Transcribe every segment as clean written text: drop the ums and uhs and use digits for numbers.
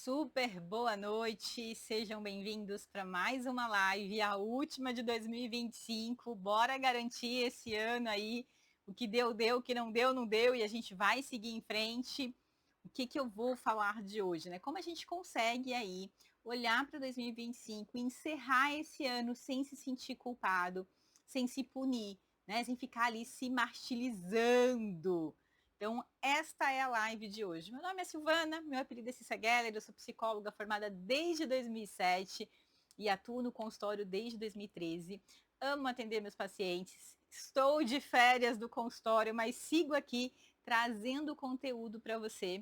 super boa noite, sejam bem-vindos para mais uma live, a última de 2025. Bora garantir esse ano aí, o que deu, deu, o que não deu, não deu, e a gente vai seguir em frente. O que eu vou falar de hoje, né? Como a gente consegue aí olhar para 2025 e encerrar esse ano sem se sentir culpado, sem se punir, né? Sem ficar ali se martirizando. Então, esta é a live de hoje. Meu nome é Silvana, meu apelido é Cissa Geller, eu sou psicóloga formada desde 2007 e atuo no consultório desde 2013. Amo atender meus pacientes, estou de férias do consultório, mas sigo aqui trazendo conteúdo para você.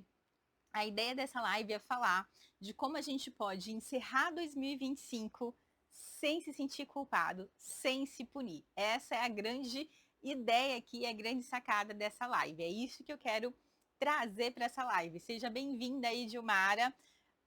A ideia dessa live é falar de como a gente pode encerrar 2025 sem se sentir culpado, sem se punir. Essa é a grande ideia aqui, a grande sacada dessa live. É isso que eu quero trazer para essa live. Seja bem-vinda aí, Dilmara.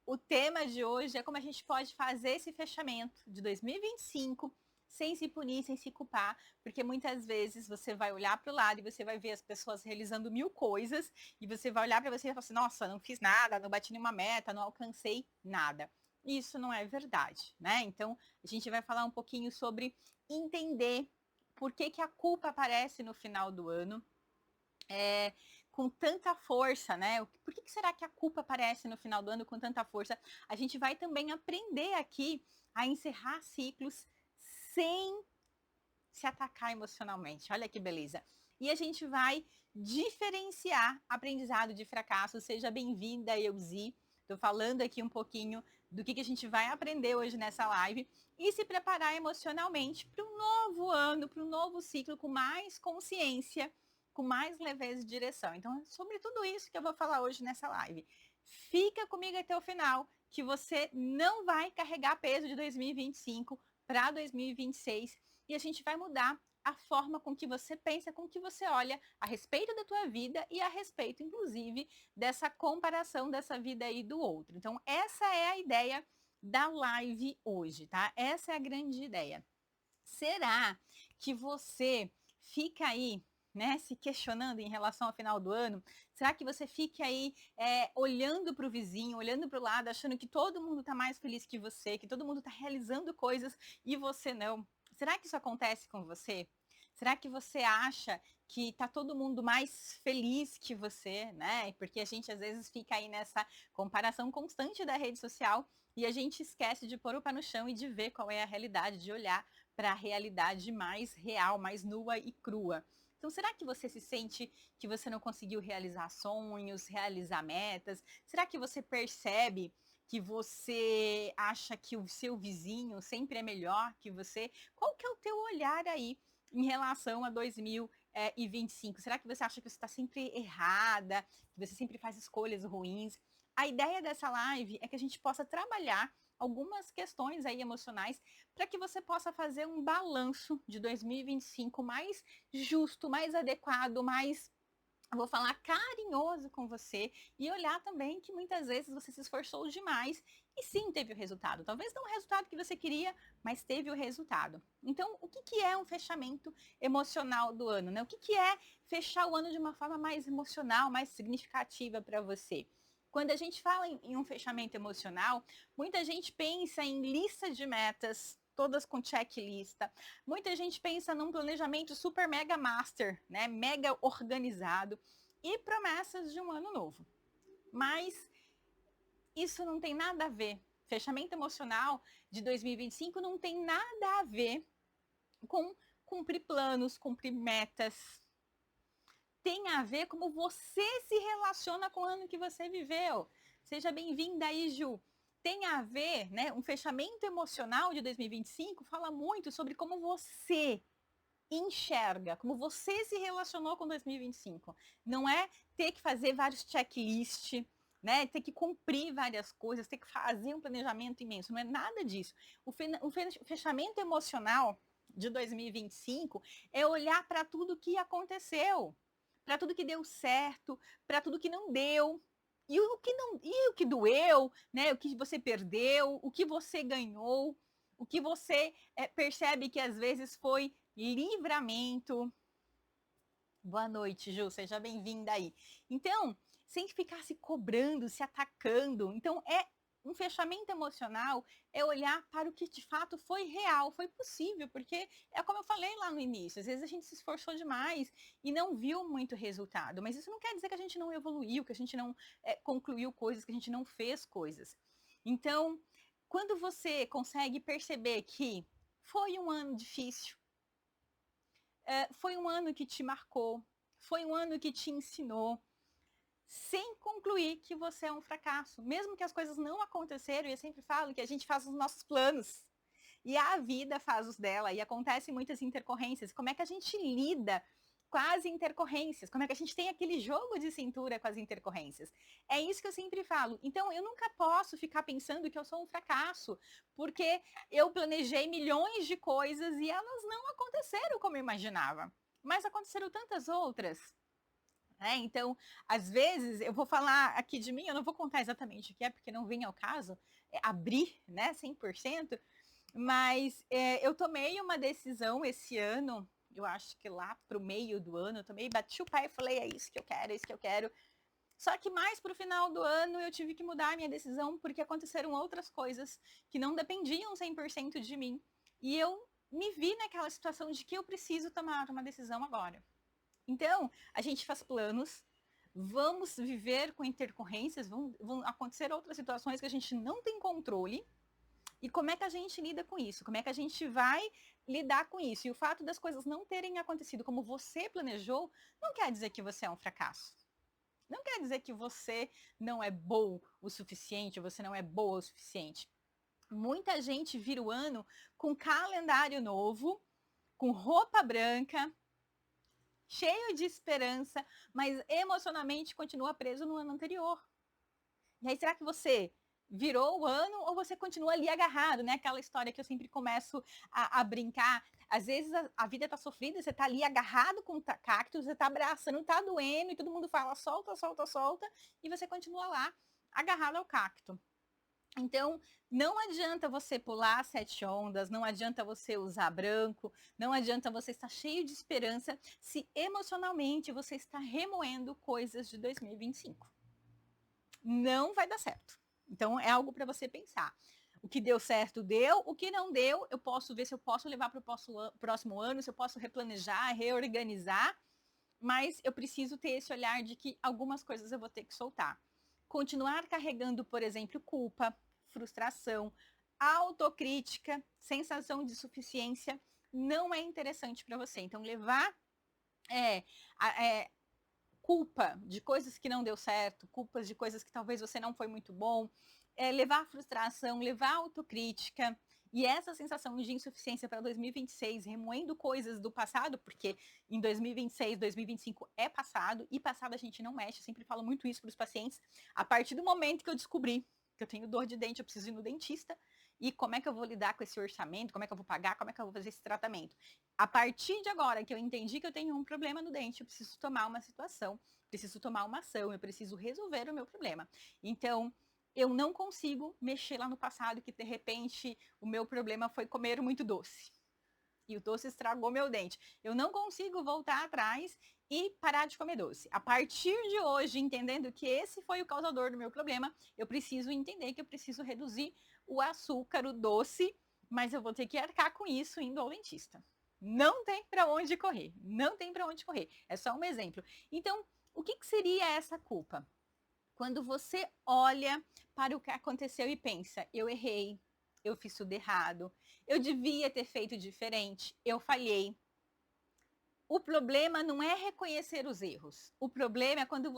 O tema de hoje é como a gente pode fazer esse fechamento de 2025 sem se punir, sem se culpar, porque muitas vezes você vai olhar para o lado e você vai ver as pessoas realizando mil coisas e você vai olhar para você e falar assim, nossa, não fiz nada, não bati nenhuma meta, não alcancei nada. Isso não é verdade, né? Então, a gente vai falar um pouquinho sobre entender por que a culpa aparece no final do ano, com tanta força, né? Por que será que a culpa aparece no final do ano com tanta força? A gente vai também aprender aqui a encerrar ciclos sem se atacar emocionalmente. Olha que beleza. E a gente vai diferenciar aprendizado de fracasso. Seja bem-vinda, Euzi. Estou falando aqui um pouquinho do que a gente vai aprender hoje nessa live e se preparar emocionalmente para um novo ano, para um novo ciclo com mais consciência, com mais leveza de direção. Então, é sobre tudo isso que eu vou falar hoje nessa live. Fica comigo até o final, que você não vai carregar peso de 2025 para 2026 e a gente vai mudar a forma com que você pensa, com que você olha a respeito da tua vida e a respeito, inclusive, dessa comparação dessa vida aí do outro. Então, essa é a ideia da live hoje, tá? Essa é a grande ideia. Será que você fica aí, né, se questionando em relação ao final do ano? Será que você fica aí olhando para o vizinho, olhando para o lado, achando que todo mundo está mais feliz que você, que todo mundo está realizando coisas e você não? Será que isso acontece com você? Será que você acha que está todo mundo mais feliz que você, né? Porque a gente às vezes fica aí nessa comparação constante da rede social e a gente esquece de pôr o pé no chão e de ver qual é a realidade, de olhar para a realidade mais real, mais nua e crua. Então, será que você se sente que você não conseguiu realizar sonhos, realizar metas? Será que você percebe que você acha que o seu vizinho sempre é melhor que você? Qual que é o teu olhar aí em relação a 2025? Será que você acha que você está sempre errada, que você sempre faz escolhas ruins? A ideia dessa live é que a gente possa trabalhar algumas questões aí emocionais para que você possa fazer um balanço de 2025 mais justo, mais adequado, mais, eu vou falar, carinhoso com você e olhar também que muitas vezes você se esforçou demais e sim teve o resultado. Talvez não o resultado que você queria, mas teve o resultado. Então, o que é um fechamento emocional do ano, né? O que é fechar o ano de uma forma mais emocional, mais significativa para você? Quando a gente fala em um fechamento emocional, muita gente pensa em lista de metas, todas com checklista. Muita gente pensa num planejamento super mega master, né? Mega organizado e promessas de um ano novo. Mas isso não tem nada a ver. Fechamento emocional de 2025 não tem nada a ver com cumprir planos, cumprir metas. Tem a ver como você se relaciona com o ano que você viveu. Seja bem-vinda aí, Ju. Tem a ver, né? Um fechamento emocional de 2025 fala muito sobre como você enxerga, como você se relacionou com 2025. Não é ter que fazer vários checklists, né? Ter que cumprir várias coisas, ter que fazer um planejamento imenso. Não é nada disso. O fechamento emocional de 2025 é olhar para tudo que aconteceu, para tudo que deu certo, para tudo que não deu. E o que doeu, né? O que você perdeu, o que você ganhou, o que você percebe que às vezes foi livramento. Boa noite, Ju, seja bem-vinda aí. Então, sem ficar se cobrando, se atacando. Então, é um fechamento emocional é olhar para o que de fato foi real, foi possível, porque é como eu falei lá no início, às vezes a gente se esforçou demais e não viu muito resultado, mas isso não quer dizer que a gente não evoluiu, que a gente não concluiu coisas, que a gente não fez coisas. Então, quando você consegue perceber que foi um ano difícil, foi um ano que te marcou, foi um ano que te ensinou, sem concluir que você é um fracasso. Mesmo que as coisas não aconteceram, e eu sempre falo que a gente faz os nossos planos. E a vida faz os dela, e acontecem muitas intercorrências. Como é que a gente lida com as intercorrências? Como é que a gente tem aquele jogo de cintura com as intercorrências? É isso que eu sempre falo. Então, eu nunca posso ficar pensando que eu sou um fracasso, porque eu planejei milhões de coisas e elas não aconteceram como eu imaginava. Mas aconteceram tantas outras. Então, às vezes, eu vou falar aqui de mim, eu não vou contar exatamente o que é, porque não vem ao caso abrir, né, 100%, mas eu tomei uma decisão esse ano, eu acho que lá para o meio do ano, eu tomei, bati o pé e falei, é isso que eu quero, é isso que eu quero. Só que mais para o final do ano eu tive que mudar a minha decisão, porque aconteceram outras coisas que não dependiam 100% de mim. E eu me vi naquela situação de que eu preciso tomar uma decisão agora. Então, a gente faz planos, vamos viver com intercorrências, vão acontecer outras situações que a gente não tem controle. E como é que a gente lida com isso? Como é que a gente vai lidar com isso? E o fato das coisas não terem acontecido como você planejou, não quer dizer que você é um fracasso. Não quer dizer que você não é bom o suficiente, você não é boa o suficiente. Muita gente vira o ano com calendário novo, com roupa branca, cheio de esperança, mas emocionalmente continua preso no ano anterior. E aí, será que você virou o ano ou você continua ali agarrado, né? Aquela história que eu sempre começo a brincar. Às vezes a vida tá sofrida, você tá ali agarrado com o cacto, você tá abraçando, tá doendo, e todo mundo fala solta, solta, solta, e você continua lá agarrado ao cacto. Então, não adianta você pular 7 ondas, não adianta você usar branco, não adianta você estar cheio de esperança se emocionalmente você está remoendo coisas de 2025. Não vai dar certo. Então, é algo para você pensar. O que deu certo, deu. O que não deu, eu posso ver se eu posso levar para o próximo ano, se eu posso replanejar, reorganizar. Mas eu preciso ter esse olhar de que algumas coisas eu vou ter que soltar. Continuar carregando, por exemplo, culpa, frustração, autocrítica, sensação de suficiência, não é interessante para você. Então, levar culpa de coisas que não deu certo, culpas de coisas que talvez você não foi muito bom, levar frustração, levar autocrítica, e essa sensação de insuficiência para 2026, remoendo coisas do passado, porque em 2026, 2025 é passado, e passado a gente não mexe, eu sempre falo muito isso para os pacientes, a partir do momento que eu descobri que eu tenho dor de dente, eu preciso ir no dentista, e como é que eu vou lidar com esse orçamento, como é que eu vou pagar, como é que eu vou fazer esse tratamento. A partir de agora que eu entendi que eu tenho um problema no dente, eu preciso tomar uma situação, preciso tomar uma ação, eu preciso resolver o meu problema. Então, eu não consigo mexer lá no passado que de repente o meu problema foi comer muito doce. E o doce estragou meu dente. Eu não consigo voltar atrás e parar de comer doce. A partir de hoje, entendendo que esse foi o causador do meu problema, eu preciso entender que eu preciso reduzir o açúcar, o doce, mas eu vou ter que arcar com isso indo ao dentista. Não tem para onde correr. Não tem para onde correr. É só um exemplo. Então, o que seria essa culpa? Quando você olha para o que aconteceu e pensa, eu errei, eu fiz tudo errado, eu devia ter feito diferente, eu falhei. O problema não é reconhecer os erros. O problema é quando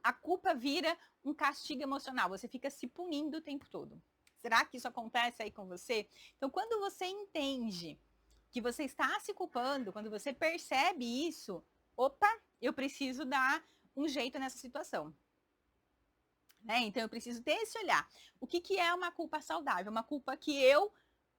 a culpa vira um castigo emocional, você fica se punindo o tempo todo. Será que isso acontece aí com você? Então, quando você entende que você está se culpando, quando você percebe isso, opa, eu preciso dar um jeito nessa situação. Então, eu preciso ter esse olhar. O que é uma culpa saudável? Uma culpa que eu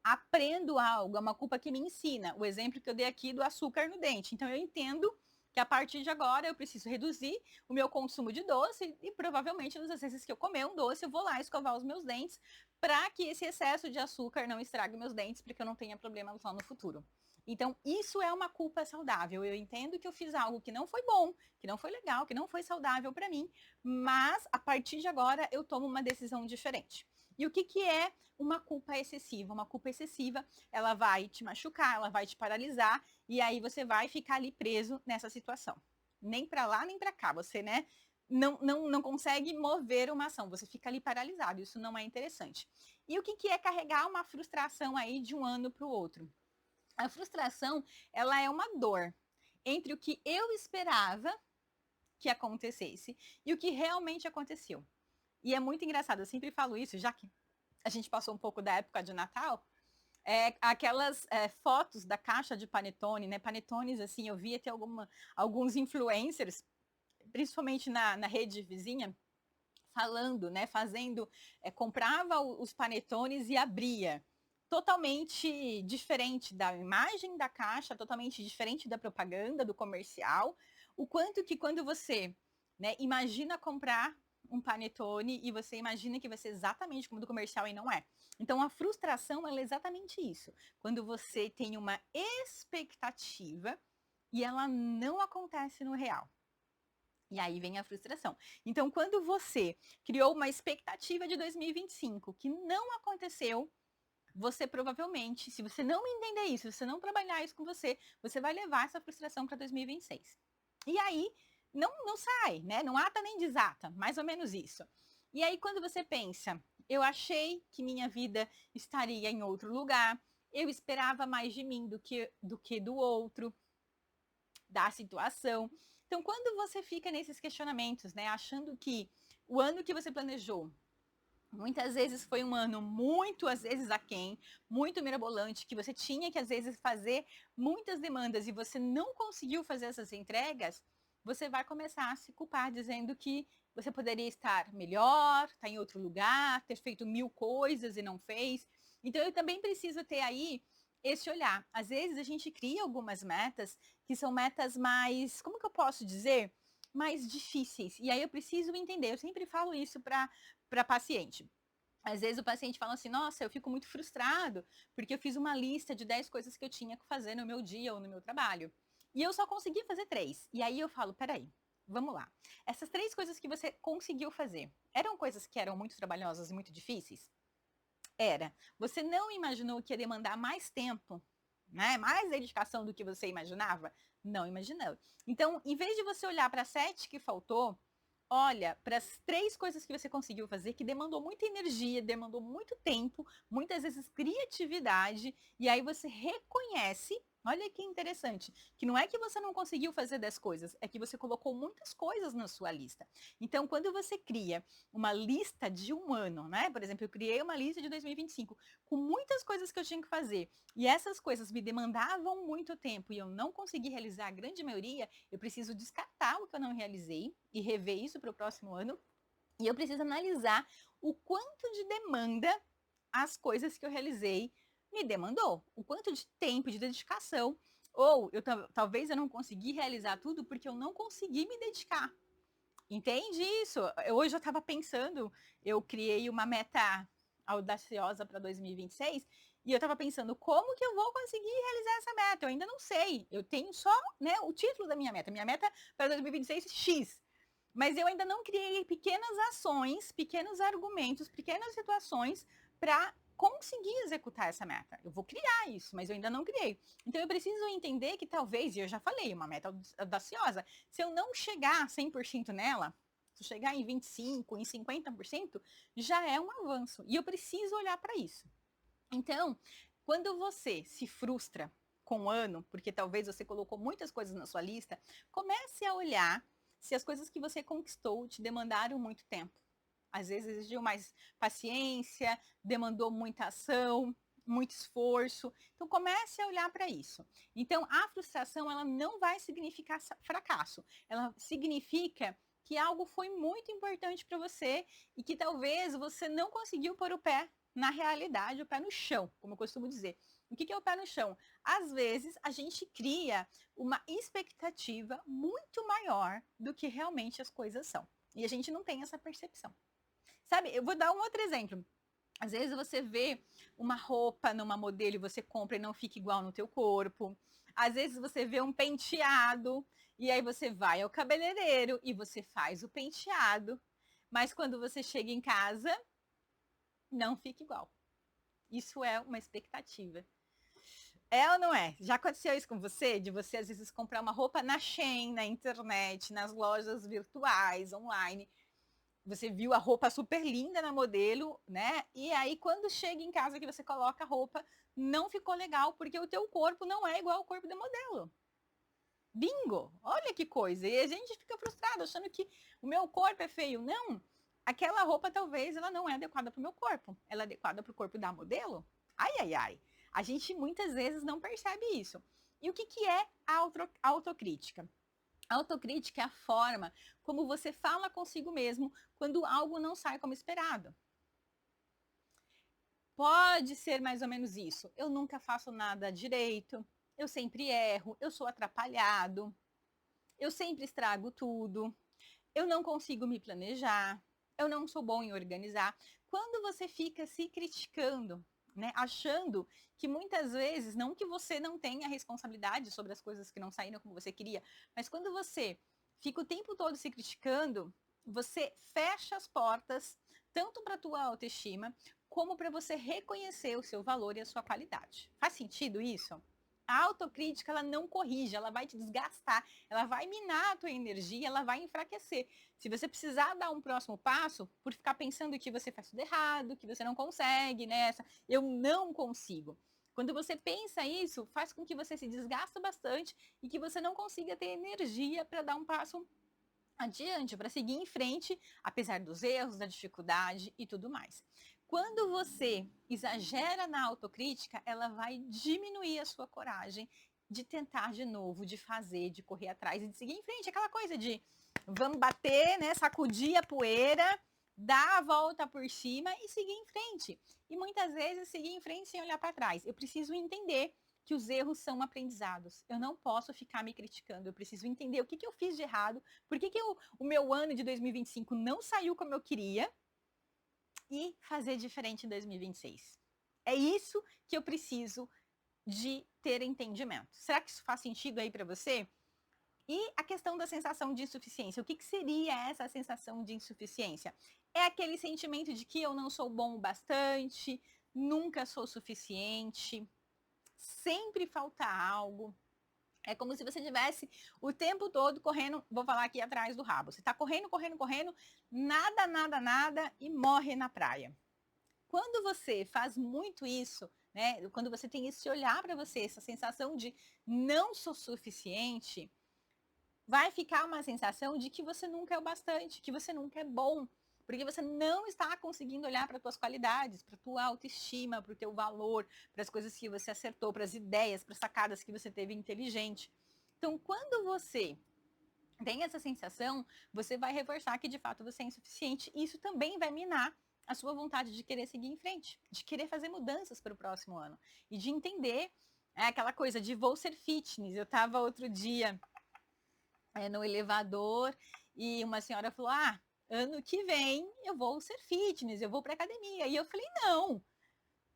aprendo algo, é uma culpa que me ensina. O exemplo que eu dei aqui do açúcar no dente. Então, eu entendo que a partir de agora eu preciso reduzir o meu consumo de doce e provavelmente nas vezes que eu comer um doce, eu vou lá escovar os meus dentes para que esse excesso de açúcar não estrague meus dentes, porque eu não tenha problemas lá no futuro. Então, isso é uma culpa saudável. Eu entendo que eu fiz algo que não foi bom, que não foi legal, que não foi saudável para mim, mas a partir de agora eu tomo uma decisão diferente. E o que, que é uma culpa excessiva? Uma culpa excessiva, ela vai te machucar, ela vai te paralisar, e aí você vai ficar ali preso nessa situação. Nem para lá, nem para cá. Você, né, não consegue mover uma ação, você fica ali paralisado, isso não é interessante. E o que, que é carregar uma frustração aí de um ano para o outro? A frustração, ela é uma dor entre o que eu esperava que acontecesse e o que realmente aconteceu. E é muito engraçado, eu sempre falo isso, já que a gente passou um pouco da época de Natal, aquelas fotos da caixa de panetone, né? Panetones, assim, eu via até alguns influencers, principalmente na rede vizinha, falando, né? Fazendo, comprava os panetones e abria. Totalmente diferente da imagem da caixa, totalmente diferente da propaganda, do comercial. O quanto que quando você, né, imagina comprar um panetone e você imagina que vai ser exatamente como do comercial e não é. Então a frustração é exatamente isso. Quando você tem uma expectativa e ela não acontece no real. E aí vem a frustração. Então, quando você criou uma expectativa de 2025 que não aconteceu, você provavelmente, se você não entender isso, se você não trabalhar isso com você, você vai levar essa frustração para 2026. E aí, não sai, né? Não ata nem desata, mais ou menos isso. E aí, quando você pensa, eu achei que minha vida estaria em outro lugar, eu esperava mais de mim do que do outro, da situação. Então, quando você fica nesses questionamentos, né, achando que o ano que você planejou muitas vezes foi um ano muito, às vezes, aquém, muito mirabolante, que você tinha que, às vezes, fazer muitas demandas e você não conseguiu fazer essas entregas, você vai começar a se culpar, dizendo que você poderia estar melhor, estar em outro lugar, ter feito 1000 coisas e não fez. Então, eu também preciso ter aí esse olhar. Às vezes, a gente cria algumas metas que são metas mais, como que eu posso dizer? Mais difíceis. E aí eu preciso entender. Eu sempre falo isso para paciente. Às vezes o paciente fala assim, nossa, eu fico muito frustrado porque eu fiz uma lista de 10 coisas que eu tinha que fazer no meu dia ou no meu trabalho. E eu só consegui fazer 3. E aí eu falo, peraí, vamos lá. Essas 3 coisas que você conseguiu fazer, eram coisas que eram muito trabalhosas e muito difíceis? Era. Você não imaginou que ia demandar mais tempo, né? Mais dedicação do que você imaginava? Não imaginou. Então, em vez de você olhar para 7 que faltou, olha para as 3 coisas que você conseguiu fazer, que demandou muita energia, demandou muito tempo, muitas vezes criatividade, e aí você reconhece, olha que interessante, que não é que você não conseguiu fazer 10 coisas, é que você colocou muitas coisas na sua lista. Então, quando você cria uma lista de um ano, né? Por exemplo, eu criei uma lista de 2025 com muitas coisas que eu tinha que fazer, e essas coisas me demandavam muito tempo e eu não consegui realizar a grande maioria, eu preciso descartar o que eu não realizei e rever isso para o próximo ano. E eu preciso analisar o quanto de demanda as coisas que eu realizei me demandou, o quanto de tempo, de dedicação. Ou talvez eu não consegui realizar tudo porque eu não consegui me dedicar. Entende isso? Hoje eu estava pensando, eu criei uma meta audaciosa para 2026 e eu estava pensando como que eu vou conseguir realizar essa meta. Eu ainda não sei. Eu tenho só, né, o título da minha meta. Minha meta para 2026 é X. Mas eu ainda não criei pequenas ações, pequenos argumentos, pequenas situações para conseguir executar essa meta. Eu vou criar isso, mas eu ainda não criei. Então eu preciso entender que talvez, e eu já falei, uma meta audaciosa, se eu não chegar 100% nela, se eu chegar em 25, em 50%, já é um avanço. E eu preciso olhar para isso. Então, quando você se frustra com o ano, porque talvez você colocou muitas coisas na sua lista, comece a olhar se as coisas que você conquistou te demandaram muito tempo. Às vezes exigiu mais paciência, demandou muita ação, muito esforço. Então comece a olhar para isso. Então a frustração ela não vai significar fracasso. Ela significa que algo foi muito importante para você e que talvez você não conseguiu pôr o pé na realidade, o pé no chão, como eu costumo dizer. O que é o pé no chão? Às vezes a gente cria uma expectativa muito maior do que realmente as coisas são. E a gente não tem essa percepção. Sabe, eu vou dar um outro exemplo. Às vezes você vê uma roupa numa modelo e você compra e não fica igual no teu corpo. Às vezes você vê um penteado e aí você vai ao cabeleireiro e você faz o penteado, mas quando você chega em casa, não fica igual. Isso é uma expectativa. É ou não é? Já aconteceu isso com você? De você às vezes comprar uma roupa na Shein, na internet, nas lojas virtuais, online. Você viu a roupa super linda na modelo, né? E aí quando chega em casa que você coloca a roupa, não ficou legal porque o teu corpo não é igual ao corpo da modelo. Bingo! Olha que coisa. E a gente fica frustrado achando que o meu corpo é feio. Não. Aquela roupa talvez ela não é adequada para o meu corpo. Ela é adequada para o corpo da modelo? Ai, ai, ai. A gente muitas vezes não percebe isso. E o que é a autocrítica? A autocrítica é a forma como você fala consigo mesmo quando algo não sai como esperado. Pode ser mais ou menos isso. Eu nunca faço nada direito, eu sempre erro, eu sou atrapalhado, eu sempre estrago tudo, eu não consigo me planejar, eu não sou bom em organizar. Quando você fica se criticando, né, achando que muitas vezes, não que você não tenha responsabilidade sobre as coisas que não saíram como você queria, mas quando você fica o tempo todo se criticando, você fecha as portas tanto para a tua autoestima como para você reconhecer o seu valor e a sua qualidade. Faz sentido isso? A autocrítica, ela não corrige, ela vai te desgastar, ela vai minar a tua energia, ela vai enfraquecer. Se você precisar dar um próximo passo, por ficar pensando que você faz tudo errado, que você não consegue, nessa, eu não consigo. Quando você pensa isso, faz com que você se desgasta bastante e que você não consiga ter energia para dar um passo adiante, para seguir em frente, apesar dos erros, da dificuldade e tudo mais. Quando você exagera na autocrítica, ela vai diminuir a sua coragem de tentar de novo, de fazer, de correr atrás e de seguir em frente. Aquela coisa de vamos bater, né, sacudir a poeira, dar a volta por cima e seguir em frente. E muitas vezes seguir em frente sem olhar para trás. Eu preciso entender que os erros são aprendizados. Eu não posso ficar me criticando. Eu preciso entender o que eu fiz de errado, por que o meu ano de 2025 não saiu como eu queria e fazer diferente em 2026. É isso que eu preciso de ter entendimento. Será que isso faz sentido aí para você? E a questão da sensação de insuficiência. O que seria essa sensação de insuficiência? É aquele sentimento de que eu não sou bom o bastante, nunca sou suficiente, sempre falta algo. É como se você tivesse o tempo todo correndo, vou falar aqui atrás do rabo. Você está correndo, correndo, correndo, nada, nada, nada e morre na praia. Quando você faz muito isso, né? Quando você tem esse olhar para você, essa sensação de não sou suficiente, vai ficar uma sensação de que você nunca é o bastante, que você nunca é bom, porque você não está conseguindo olhar para as tuas qualidades, para a tua autoestima, para o teu valor, para as coisas que você acertou, para as ideias, para as sacadas que você teve inteligente. Então, quando você tem essa sensação, você vai reforçar que de fato você é insuficiente. E isso também vai minar a sua vontade de querer seguir em frente, de querer fazer mudanças para o próximo ano e de entender aquela coisa de vou ser fitness. Eu estava outro dia no elevador e uma senhora falou: ah, ano que vem eu vou ser fitness, eu vou para academia. E eu falei: não,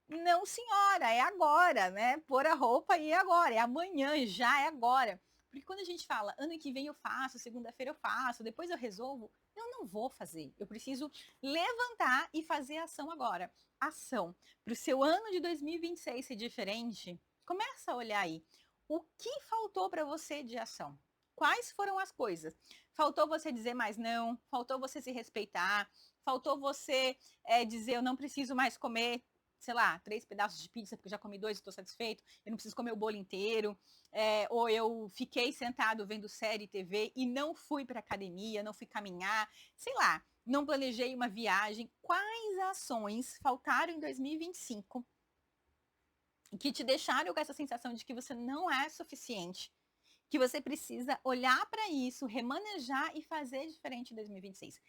não senhora, é agora, né? Pôr a roupa e é agora, é amanhã, já é agora. Porque quando a gente fala, ano que vem eu faço, segunda-feira eu faço, depois eu resolvo, eu não vou fazer. Eu preciso levantar e fazer ação agora. Ação. Para o seu ano de 2026 ser diferente, começa a olhar aí. O que faltou para você de ação? Quais foram as coisas? Faltou você dizer mais não? Faltou você se respeitar? Faltou você dizer eu não preciso mais comer, sei lá, 3 pedaços de pizza, porque já comi 2 e estou satisfeito, eu não preciso comer o bolo inteiro, ou eu fiquei sentado vendo série, TV e não fui para academia, não fui caminhar, sei lá, não planejei uma viagem. Quais ações faltaram em 2025 que te deixaram com essa sensação de que você não é suficiente, que você precisa olhar para isso, remanejar e fazer diferente em 2026?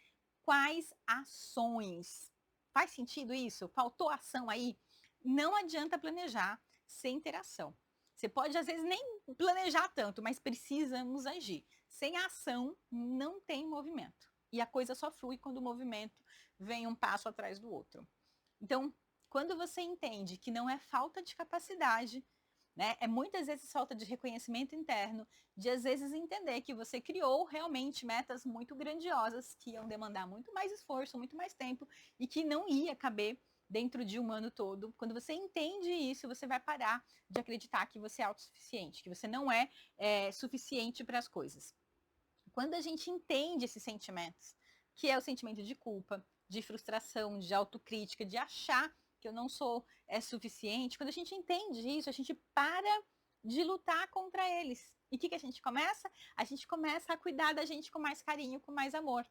Quais ações? Faz sentido isso? Faltou ação aí? Não adianta planejar sem ter ação. Você pode, às vezes, nem planejar tanto, mas precisamos agir. Sem ação, não tem movimento. E a coisa só flui quando o movimento vem um passo atrás do outro. Então, quando você entende que não é falta de capacidade, né? É muitas vezes falta de reconhecimento interno, de às vezes entender que você criou realmente metas muito grandiosas que iam demandar muito mais esforço, muito mais tempo e que não ia caber dentro de um ano todo. Quando você entende isso, você vai parar de acreditar que você é autossuficiente, que você não é, suficiente para as coisas. Quando a gente entende esses sentimentos, que é o sentimento de culpa, de frustração, de autocrítica, de achar que eu não sou suficiente, quando a gente entende isso, a gente para de lutar contra eles. E o que a gente começa? A gente começa a cuidar da gente com mais carinho, com mais amor.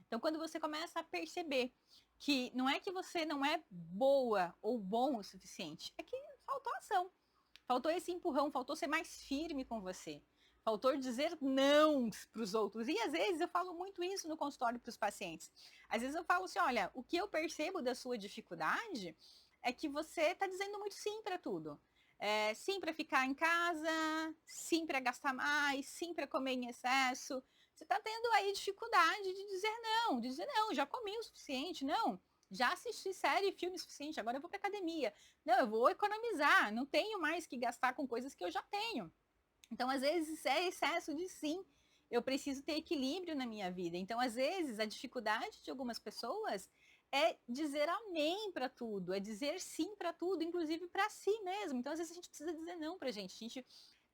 Então, quando você começa a perceber que não é que você não é boa ou bom o suficiente, é que faltou ação, faltou esse empurrão, faltou ser mais firme com você. Faltou dizer não para os outros. E às vezes eu falo muito isso no consultório para os pacientes. Às vezes eu falo assim, olha, o que eu percebo da sua dificuldade é que você está dizendo muito sim para tudo. Sim para ficar em casa, sim para gastar mais, sim para comer em excesso. Você está tendo aí dificuldade de dizer não, já comi o suficiente, não, já assisti série e filme suficiente, agora eu vou para academia. Não, eu vou economizar, não tenho mais que gastar com coisas que eu já tenho. Então, às vezes, é excesso de sim. Eu preciso ter equilíbrio na minha vida. Então, às vezes, a dificuldade de algumas pessoas é dizer amém para tudo, é dizer sim para tudo, inclusive para si mesmo. Então, às vezes, a gente precisa dizer não para a gente. A gente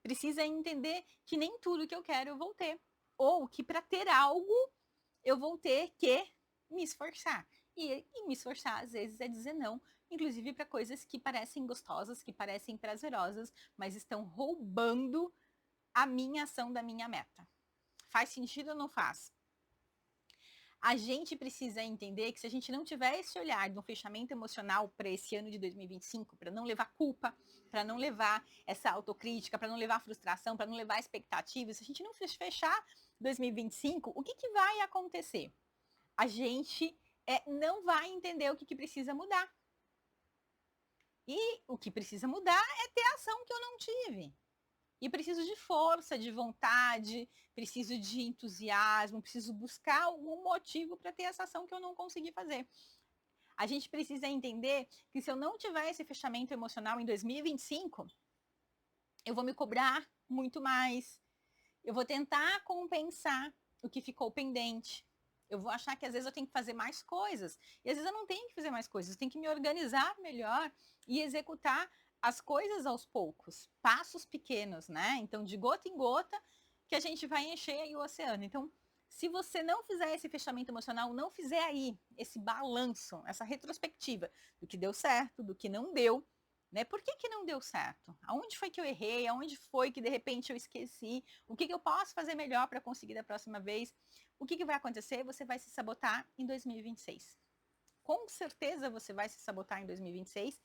precisa entender que nem tudo que eu quero eu vou ter. Ou que para ter algo, eu vou ter que me esforçar. E me esforçar, às vezes, é dizer não, inclusive para coisas que parecem gostosas, que parecem prazerosas, mas estão roubando a minha ação da minha meta. Faz sentido ou não faz? A gente precisa entender que se a gente não tiver esse olhar de um fechamento emocional para esse ano de 2025, para não levar culpa, para não levar essa autocrítica, para não levar frustração, para não levar expectativas, se a gente não fechar 2025, o que vai acontecer? A gente não vai entender o que precisa mudar. E o que precisa mudar é ter a ação que eu não tive. E preciso de força, de vontade, preciso de entusiasmo, preciso buscar algum motivo para ter essa ação que eu não consegui fazer. A gente precisa entender que se eu não tiver esse fechamento emocional em 2025, eu vou me cobrar muito mais. Eu vou tentar compensar o que ficou pendente. Eu vou achar que às vezes eu tenho que fazer mais coisas. E às vezes eu não tenho que fazer mais coisas. Eu tenho que me organizar melhor e executar as coisas aos poucos, passos pequenos, né? Então, de gota em gota, que a gente vai encher aí o oceano. Então, se você não fizer esse fechamento emocional, não fizer aí esse balanço, essa retrospectiva do que deu certo, do que não deu, né? Por que não deu certo? Aonde foi que eu errei? Aonde foi que de repente eu esqueci? O que eu posso fazer melhor para conseguir da próxima vez? O que vai acontecer? Você vai se sabotar em 2026. Com certeza você vai se sabotar em 2026,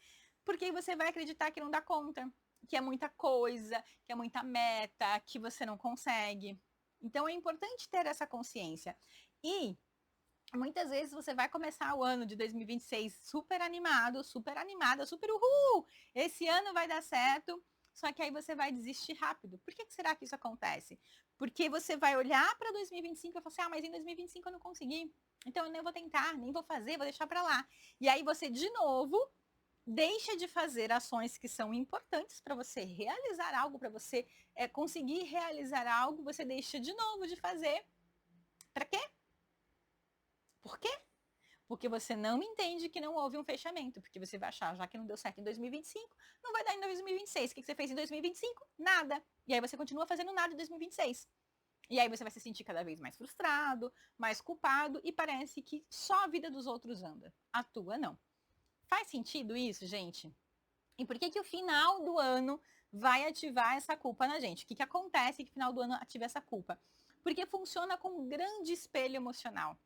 porque você vai acreditar que não dá conta, que é muita coisa, que é muita meta, que você não consegue. Então é importante ter essa consciência. E muitas vezes você vai começar o ano de 2026 super animado, super animada, super uhul! Esse ano vai dar certo, só que aí você vai desistir rápido. Por que será que isso acontece? Porque você vai olhar para 2025 e falar assim, mas em 2025 eu não consegui. Então eu nem vou tentar, nem vou fazer, vou deixar para lá. E aí você, de novo, deixa de fazer ações que são importantes para você realizar algo, para você conseguir realizar algo, você deixa de novo de fazer. Para quê? Por quê? Porque você não entende que não houve um fechamento, porque você vai achar, já que não deu certo em 2025, não vai dar em 2026. O que você fez em 2025? Nada. E aí você continua fazendo nada em 2026. E aí você vai se sentir cada vez mais frustrado, mais culpado, e parece que só a vida dos outros anda. A tua não. Faz sentido isso, gente? E por que o final do ano vai ativar essa culpa na gente? O que acontece que o final do ano ativa essa culpa? Porque funciona como um grande espelho emocional.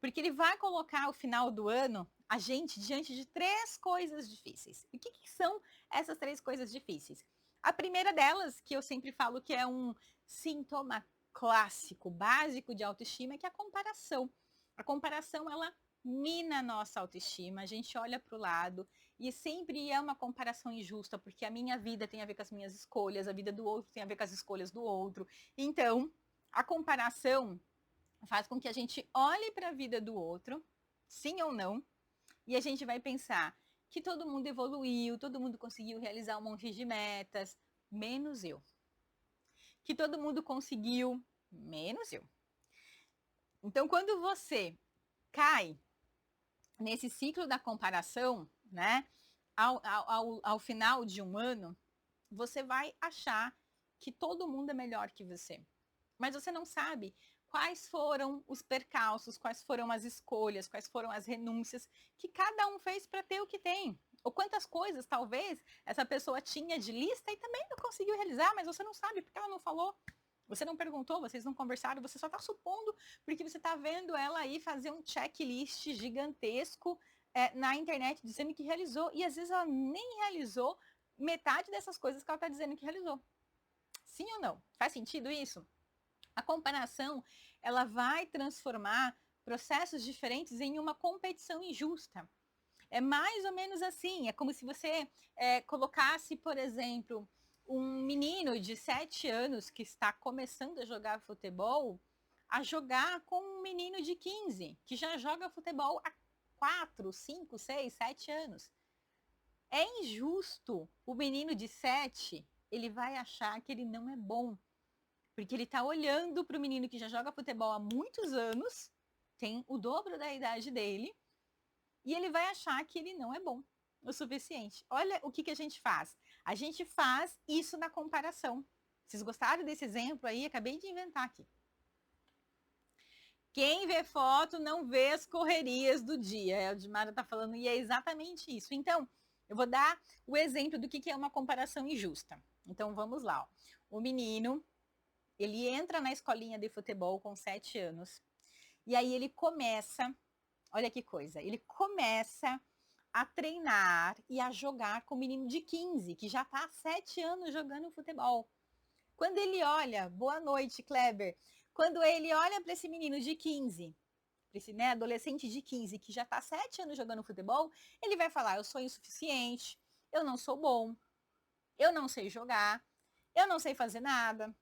Porque ele vai colocar o final do ano a gente diante de 3 coisas difíceis. E o que são essas 3 coisas difíceis? A primeira delas, que eu sempre falo que é um sintoma clássico, básico de autoestima, é que é a comparação. A comparação, ela mina a nossa autoestima, a gente olha para o lado e sempre é uma comparação injusta, porque a minha vida tem a ver com as minhas escolhas, a vida do outro tem a ver com as escolhas do outro. Então, a comparação faz com que a gente olhe para a vida do outro, sim ou não, e a gente vai pensar, que todo mundo evoluiu, todo mundo conseguiu realizar um monte de metas, menos eu. Que todo mundo conseguiu, menos eu. Então, quando você cai nesse ciclo da comparação, né, ao final de um ano, você vai achar que todo mundo é melhor que você. Mas você não sabe quais foram os percalços, quais foram as escolhas, quais foram as renúncias que cada um fez para ter o que tem. Ou quantas coisas, talvez, essa pessoa tinha de lista e também não conseguiu realizar, mas você não sabe porque ela não falou. Você não perguntou, vocês não conversaram, você só está supondo porque você está vendo ela aí fazer um checklist gigantesco na internet dizendo que realizou. E às vezes ela nem realizou metade dessas coisas que ela está dizendo que realizou. Sim ou não? Faz sentido isso? A comparação, ela vai transformar processos diferentes em uma competição injusta. É mais ou menos assim, é como se você colocasse, por exemplo, um menino de 7 anos que está começando a jogar futebol, a jogar com um menino de 15, que já joga futebol há 4, 5, 6, 7 anos. É injusto. O menino de 7, ele vai achar que ele não é bom. Porque ele está olhando para o menino que já joga futebol há muitos anos, tem o dobro da idade dele, e ele vai achar que ele não é bom o suficiente. Olha o que a gente faz. A gente faz isso na comparação. Vocês gostaram desse exemplo aí? Acabei de inventar aqui. Quem vê foto não vê as correrias do dia. A Edmara está falando, e é exatamente isso. Então, eu vou dar o exemplo do que é uma comparação injusta. Então, vamos lá. Ó. O menino, ele entra na escolinha de futebol com 7 anos, e aí ele começa, olha que coisa, ele começa a treinar e a jogar com o menino de 15, que já está há 7 anos jogando futebol. Quando ele olha, boa noite, Kleber, quando ele olha para esse menino de 15, para esse adolescente de 15, que já está há 7 anos jogando futebol, ele vai falar, eu sou insuficiente, eu não sou bom, eu não sei jogar, eu não sei fazer nada.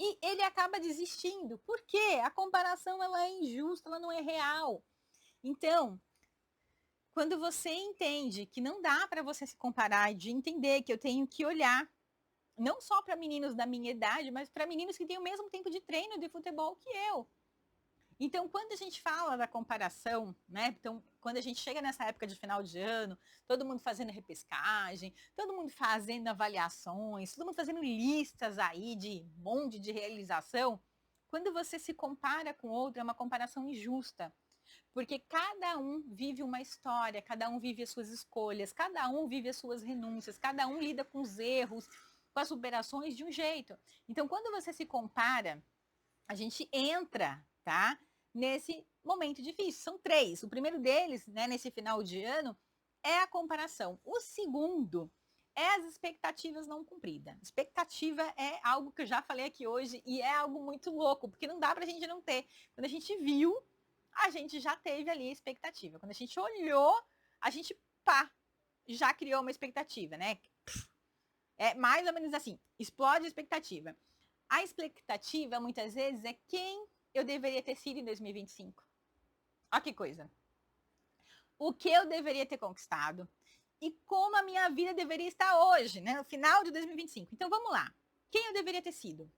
E ele acaba desistindo. Por quê? A comparação ela é injusta, ela não é real. Então, quando você entende que não dá para você se comparar, de entender que eu tenho que olhar não só para meninos da minha idade, mas para meninos que têm o mesmo tempo de treino de futebol que eu. Então, quando a gente fala da comparação, né? Então, quando a gente chega nessa época de final de ano, todo mundo fazendo repescagem, todo mundo fazendo avaliações, todo mundo fazendo listas aí de monte de realização, quando você se compara com outro, é uma comparação injusta. Porque cada um vive uma história, cada um vive as suas escolhas, cada um vive as suas renúncias, cada um lida com os erros, com as superações de um jeito. Então, quando você se compara, a gente entra, tá? Nesse momento difícil. São 3. O primeiro deles, né, nesse final de ano, é a comparação. O segundo é as expectativas não cumpridas. Expectativa é algo que eu já falei aqui hoje e é algo muito louco, porque não dá pra gente não ter. Quando a gente viu, a gente já teve ali a expectativa. Quando a gente olhou, a gente, pá, já criou uma expectativa, né? É mais ou menos assim, explode a expectativa. A expectativa, muitas vezes, é quem eu deveria ter sido em 2025. Olha que coisa. O que eu deveria ter conquistado e como a minha vida deveria estar hoje, né, no final de 2025. Então, vamos lá. Quem eu deveria ter sido?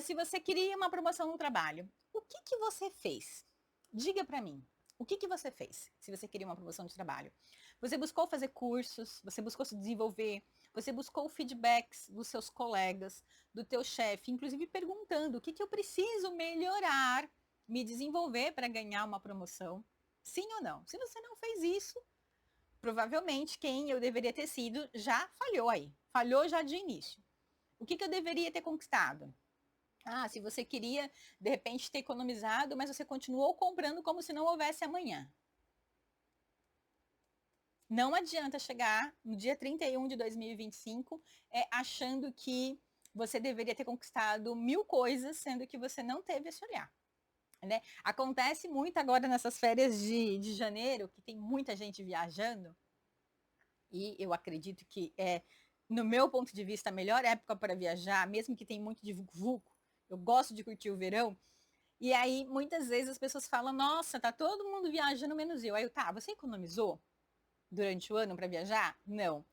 Se você queria uma promoção no trabalho, o que você fez? Diga para mim. O que você fez se você queria uma promoção de trabalho? Você buscou fazer cursos, você buscou se desenvolver, você buscou feedbacks dos seus colegas, do teu chefe, inclusive perguntando o que eu preciso melhorar, me desenvolver para ganhar uma promoção. Sim ou não? Se você não fez isso, provavelmente quem eu deveria ter sido já falhou aí. Falhou já de início. O que eu deveria ter conquistado? Ah, se você queria, de repente, ter economizado, mas você continuou comprando como se não houvesse amanhã. Não adianta chegar no dia 31 de 2025 achando que você deveria ter conquistado 1000 coisas, sendo que você não teve esse olhar. Né? Acontece muito agora nessas férias de janeiro, que tem muita gente viajando, e eu acredito que no meu ponto de vista, a melhor época para viajar, mesmo que tem muito de vulco, eu gosto de curtir o verão, e aí muitas vezes as pessoas falam, nossa, tá todo mundo viajando menos eu. Aí eu, tá, você economizou? durante o ano para viajar? Não.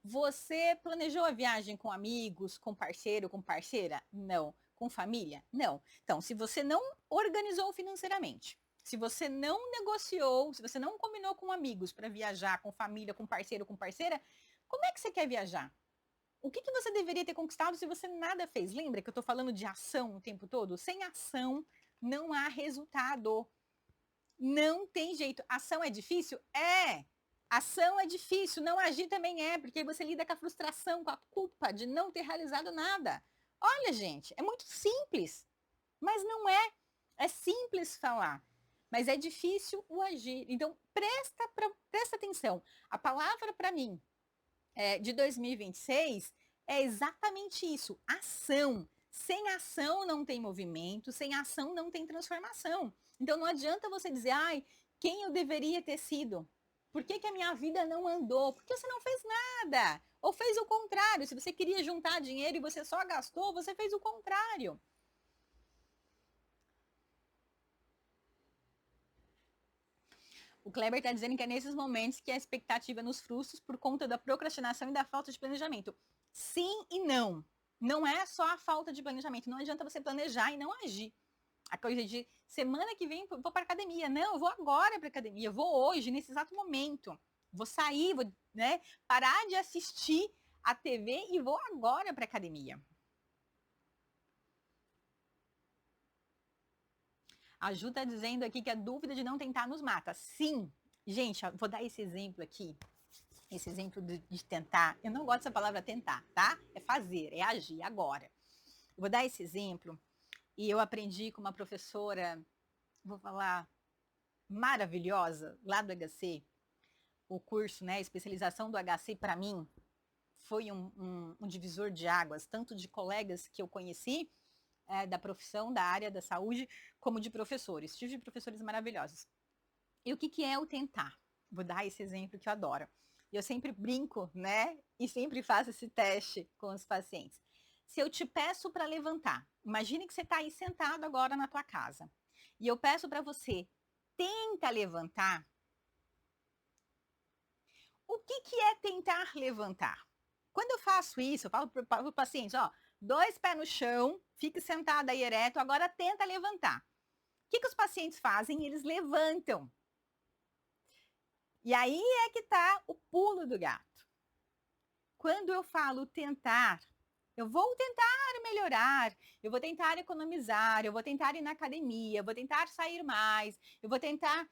Você planejou a viagem com amigos, com parceiro, com parceira? Não. Com família? Não. Então, se você não organizou financeiramente, se você não negociou, se você não combinou com amigos para viajar, com família, com parceiro, com parceira, como é que você quer viajar? O que você deveria ter conquistado se você nada fez? Lembra que eu estou falando de ação o tempo todo? Sem ação não há resultado. Não tem jeito. Ação é difícil? É. Ação é difícil. Não agir também é, porque você lida com a frustração, com a culpa de não ter realizado nada. Olha, gente, é muito simples, mas não é. É simples falar, mas é difícil o agir. Então, presta atenção. A palavra para mim de 2026 é exatamente isso, ação. Sem ação não tem movimento, sem ação não tem transformação. Então não adianta você dizer, ai, quem eu deveria ter sido? Por que a minha vida não andou? Porque você não fez nada. Ou fez o contrário. Se você queria juntar dinheiro e você só gastou, você fez o contrário. O Kleber está dizendo que é nesses momentos que a expectativa nos frustra por conta da procrastinação e da falta de planejamento. Sim e não. Não é só a falta de planejamento. Não adianta você planejar e não agir. A coisa de semana que vem vou para academia. Não, eu vou agora para academia. Eu vou hoje, nesse exato momento. Vou sair, vou parar de assistir a TV e vou agora para academia. A Ju está dizendo aqui que a dúvida de não tentar nos mata. Sim. Gente, vou dar esse exemplo aqui. Esse exemplo de tentar. Eu não gosto dessa palavra tentar, tá? É fazer, é agir agora. Eu vou dar esse exemplo. E eu aprendi com uma professora, vou falar, maravilhosa, lá do HC. O curso, né, especialização do HC, para mim, foi um divisor de águas, tanto de colegas que eu conheci, da profissão, da área da saúde, como de professores. Tive professores maravilhosos. E o que é o tentar? Vou dar esse exemplo que eu adoro. Eu sempre brinco, né? E sempre faço esse teste com os pacientes. Se eu te peço para levantar, imagine que você está aí sentado agora na tua casa. E eu peço para você, tenta levantar. O que é tentar levantar? Quando eu faço isso, eu falo para o paciente, ó, 2 pés no chão, fique sentado aí ereto, agora tenta levantar. O que os pacientes fazem? Eles levantam. E aí é que está o pulo do gato. Quando eu falo tentar, eu vou tentar melhorar, eu vou tentar economizar, eu vou tentar ir na academia, eu vou tentar sair mais, eu vou tentar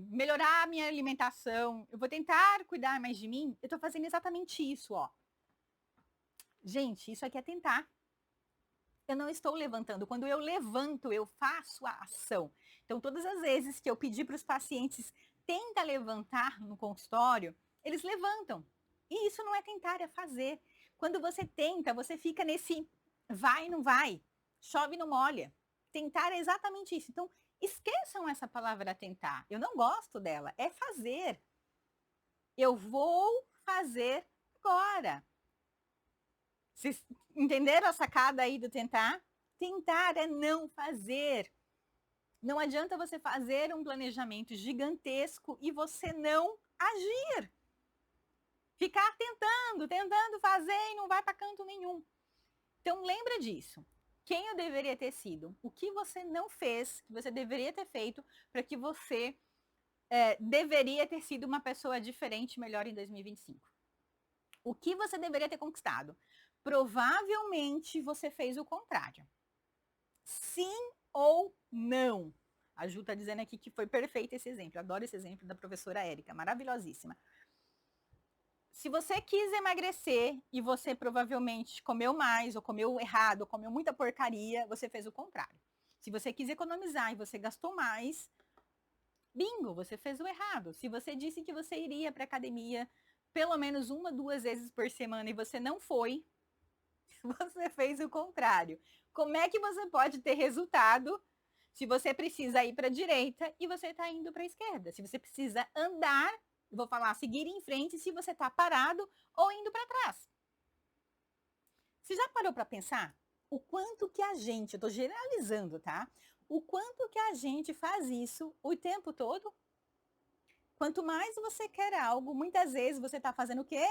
melhorar a minha alimentação, eu vou tentar cuidar mais de mim. Eu estou fazendo exatamente isso, ó. Gente, isso aqui é tentar. Eu não estou levantando. Quando eu levanto, eu faço a ação. Então, todas as vezes que eu pedi para os pacientes tenta levantar no consultório, eles levantam. E isso não é tentar, é fazer. Quando você tenta, você fica nesse vai, não vai, chove, não molha. Tentar é exatamente isso. Então, esqueçam essa palavra tentar. Eu não gosto dela. É fazer. Eu vou fazer agora. Vocês entenderam a sacada aí do tentar? Tentar é não fazer. Não adianta você fazer um planejamento gigantesco e você não agir. Ficar tentando fazer e não vai para canto nenhum. Então lembra disso. Quem eu deveria ter sido? O que você não fez, que você deveria ter feito para que você deveria ter sido uma pessoa diferente, melhor em 2025? O que você deveria ter conquistado? Provavelmente você fez o contrário. Sim ou não? A Ju está dizendo aqui que foi perfeito esse exemplo. Eu adoro esse exemplo da professora Érica, maravilhosíssima. Se você quis emagrecer e você provavelmente comeu mais, ou comeu errado, ou comeu muita porcaria, você fez o contrário. Se você quis economizar e você gastou mais, bingo, você fez o errado. Se você disse que você iria para a academia pelo menos 1, 2 vezes por semana e você não foi, você fez o contrário. Como é que você pode ter resultado se você precisa ir para a direita e você está indo para a esquerda? Se você precisa andar, eu vou falar seguir em frente, se você está parado ou indo para trás. Você já parou para pensar o quanto que a gente, eu estou generalizando, tá? O quanto que a gente faz isso o tempo todo? Quanto mais você quer algo, muitas vezes você está fazendo o quê?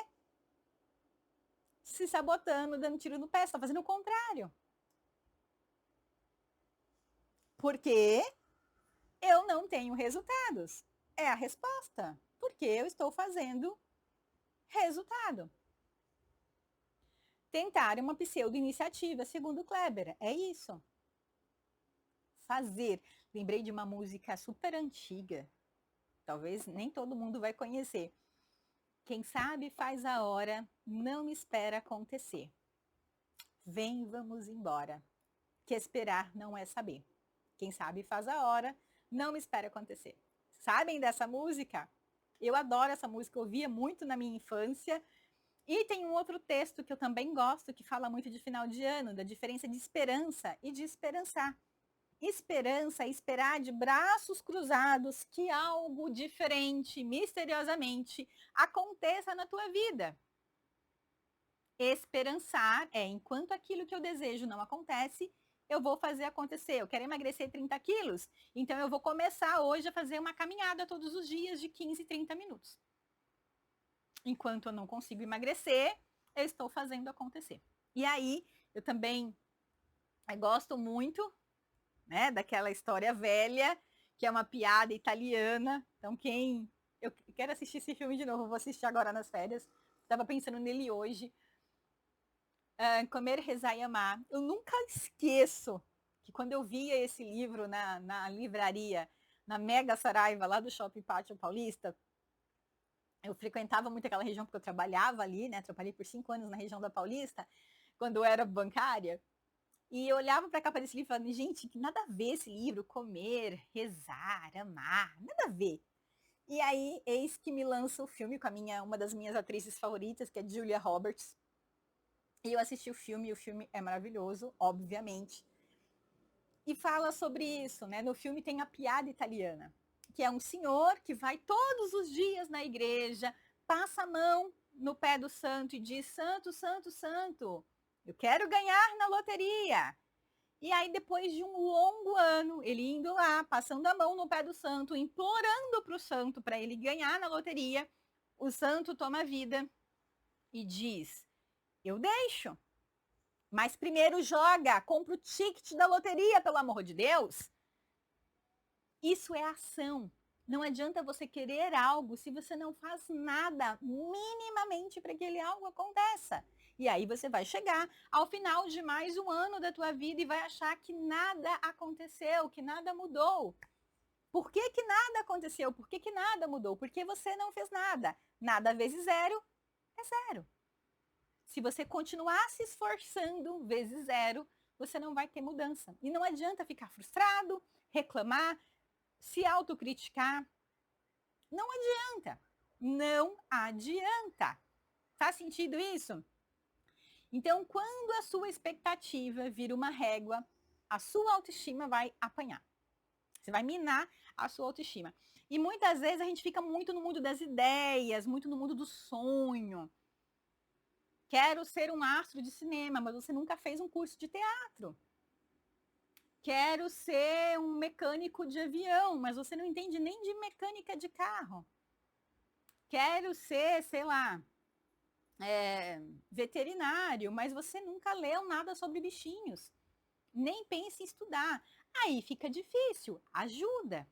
Se sabotando, dando tiro no pé, você está fazendo o contrário. Porque eu não tenho resultados. É a resposta. Porque eu estou fazendo resultado. Tentar uma pseudo-iniciativa, segundo Kleber. É isso. Fazer. Lembrei de uma música super antiga. Talvez nem todo mundo vai conhecer. Quem sabe faz a hora, não me espera acontecer. Vem, vamos embora. Que esperar não é saber. Quem sabe faz a hora, não me espera acontecer. Sabem dessa música? Eu adoro essa música, eu ouvia muito na minha infância. E tem um outro texto que eu também gosto, que fala muito de final de ano, da diferença de esperança e de esperançar. Esperança é esperar de braços cruzados que algo diferente, misteriosamente, aconteça na tua vida. Esperançar é, enquanto aquilo que eu desejo não acontece, eu vou fazer acontecer. Eu quero emagrecer 30 quilos, então eu vou começar hoje a fazer uma caminhada todos os dias de 15, 30 minutos. Enquanto eu não consigo emagrecer, eu estou fazendo acontecer. E aí, eu também gosto muito, né, daquela história velha, que é uma piada italiana. Então, eu quero assistir esse filme de novo, vou assistir agora nas férias. Estava pensando nele hoje. Comer, Rezar e Amar. Eu nunca esqueço que quando eu via esse livro na livraria, na Mega Saraiva, lá do Shopping Pátio Paulista, eu frequentava muito aquela região porque eu trabalhava ali, né? Trabalhei por 5 anos na região da Paulista, quando eu era bancária. E eu olhava para a capa desse livro e falava, gente, que nada a ver esse livro, comer, rezar, amar, nada a ver. E aí, eis que me lança o filme com uma das minhas atrizes favoritas, que é Julia Roberts. E eu assisti o filme, e o filme é maravilhoso, obviamente. E fala sobre isso, né? No filme tem a piada italiana, que é um senhor que vai todos os dias na igreja, passa a mão no pé do santo e diz, santo, santo, santo, eu quero ganhar na loteria. E aí, depois de um longo ano, ele indo lá, passando a mão no pé do santo, implorando para o santo para ele ganhar na loteria, o santo toma a vida e diz, eu deixo. Mas primeiro joga, compra o ticket da loteria, pelo amor de Deus. Isso é ação. Não adianta você querer algo se você não faz nada minimamente para que aquele algo aconteça. E aí você vai chegar ao final de mais um ano da tua vida e vai achar que nada aconteceu, que nada mudou. Por que que nada aconteceu? Por que que nada mudou? Porque você não fez nada. Nada vezes zero é zero. Se você continuar se esforçando vezes zero, você não vai ter mudança. E não adianta ficar frustrado, reclamar, se autocriticar. Não adianta. Não adianta. Faz sentido isso? Então, quando a sua expectativa vira uma régua, a sua autoestima vai apanhar. Você vai minar a sua autoestima. E muitas vezes a gente fica muito no mundo das ideias, muito no mundo do sonho. Quero ser um astro de cinema, mas você nunca fez um curso de teatro. Quero ser um mecânico de avião, mas você não entende nem de mecânica de carro. Quero ser, sei lá, veterinário, mas você nunca leu nada sobre bichinhos. Nem pense em estudar. Aí fica difícil. Ajuda.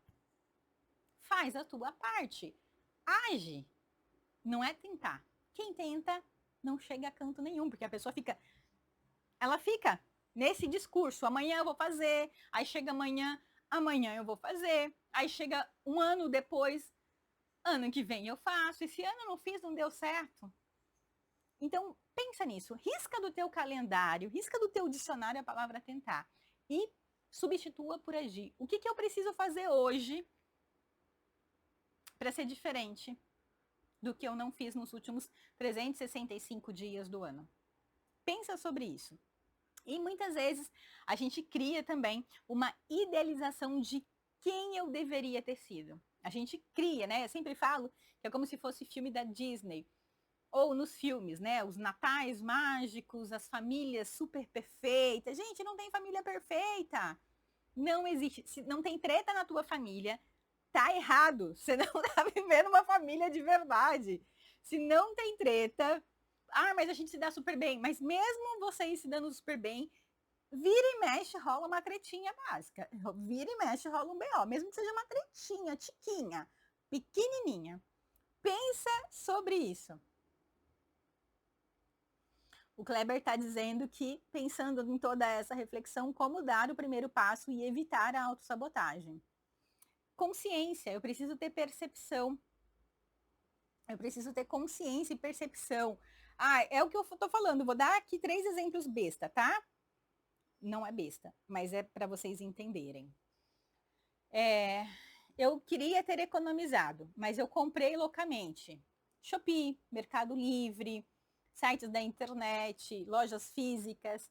Faz a tua parte. Age. Não é tentar. Quem tenta não chega a canto nenhum, porque a pessoa fica nesse discurso, amanhã eu vou fazer, aí chega amanhã eu vou fazer, aí chega um ano depois, ano que vem eu faço, esse ano eu não fiz, não deu certo. Então, pensa nisso, risca do teu calendário, risca do teu dicionário a palavra tentar e substitua por agir. O que eu preciso fazer hoje para ser diferente do que eu não fiz nos últimos 365 dias do ano? Pensa sobre isso. E muitas vezes a gente cria também uma idealização de quem eu deveria ter sido. A gente cria, né? Eu sempre falo que é como se fosse filme da Disney. Ou nos filmes, né? Os natais mágicos, as famílias super perfeitas. Gente, não tem família perfeita. Não existe. Se não tem treta na tua família, tá errado. Você não tá vivendo uma família de verdade. Se não tem treta, mas a gente se dá super bem. Mas mesmo vocês se dando super bem, vira e mexe, rola uma tretinha básica. Vira e mexe, rola um BO. Mesmo que seja uma tretinha, tiquinha, pequenininha. Pensa sobre isso. O Kleber está dizendo que, pensando em toda essa reflexão, como dar o primeiro passo e evitar a autossabotagem. Consciência, eu preciso ter percepção. Eu preciso ter consciência e percepção. É o que eu estou falando. Vou dar aqui 3 exemplos besta, tá? Não é besta, mas é para vocês entenderem. Eu queria ter economizado, mas eu comprei loucamente. Shopee, Mercado Livre, sites da internet, lojas físicas.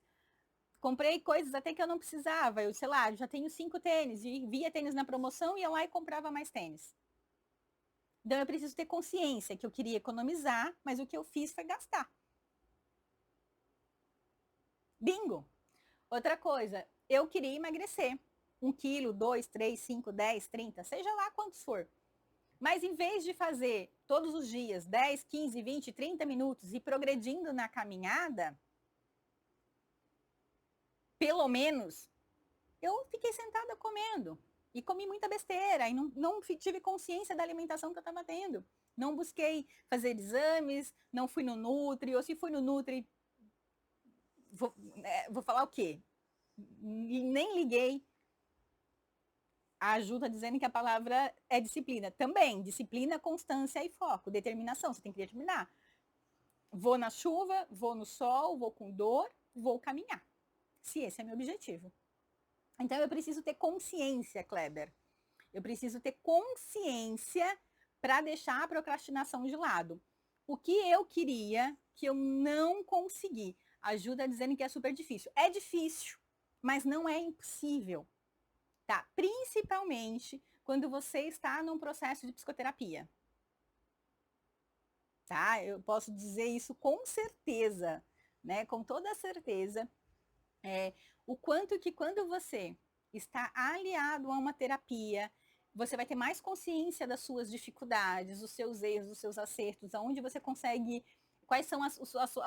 Comprei coisas até que eu não precisava. Eu, sei lá, já tenho 5 tênis. E via tênis na promoção, ia lá e comprava mais tênis. Então eu preciso ter consciência que eu queria economizar, mas o que eu fiz foi gastar. Bingo! Outra coisa, eu queria emagrecer. 1 quilo, 2, 3, 5, 10, 30, seja lá quantos for. Mas em vez de fazer todos os dias 10, 15, 20, 30 minutos e progredindo na caminhada, pelo menos, eu fiquei sentada comendo. E comi muita besteira, e não tive consciência da alimentação que eu estava tendo. Não busquei fazer exames, não fui no Nutri, ou se fui no Nutri, vou falar o quê? Nem liguei. A Ju está dizendo que a palavra é disciplina. Também, disciplina, constância e foco, determinação, você tem que determinar. Vou na chuva, vou no sol, vou com dor, vou caminhar. Se esse é meu objetivo. Então eu preciso ter consciência, Kleber. Eu preciso ter consciência para deixar a procrastinação de lado. O que eu queria, que eu não consegui. Ajuda dizendo que é super difícil. É difícil, mas não é impossível. Tá? Principalmente quando você está num processo de psicoterapia. Tá? Eu posso dizer isso com certeza, né? Com toda certeza. O quanto que quando você está aliado a uma terapia, você vai ter mais consciência das suas dificuldades, dos seus erros, dos seus acertos, aonde você consegue, quais são as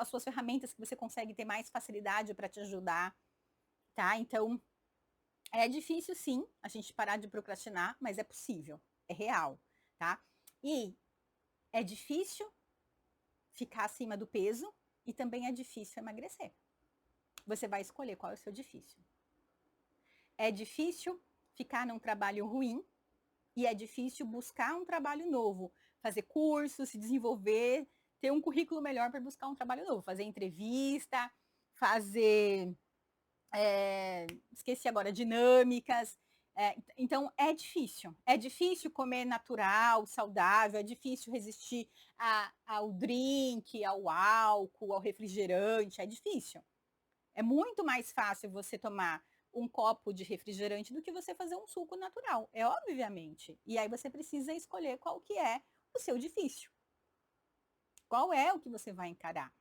suas ferramentas que você consegue ter mais facilidade para te ajudar, tá? Então, é difícil sim a gente parar de procrastinar, mas é possível, é real, tá? E é difícil ficar acima do peso e também é difícil emagrecer. Você vai escolher qual é o seu difícil. É difícil ficar num trabalho ruim e é difícil buscar um trabalho novo, fazer curso, se desenvolver, ter um currículo melhor para buscar um trabalho novo, fazer entrevista, fazer, esqueci agora, dinâmicas. Então é difícil comer natural, saudável, é difícil resistir ao drink, ao álcool, ao refrigerante, é difícil. É muito mais fácil você tomar um copo de refrigerante do que você fazer um suco natural, obviamente. E aí você precisa escolher qual que é o seu difícil. Qual é o que você vai encarar?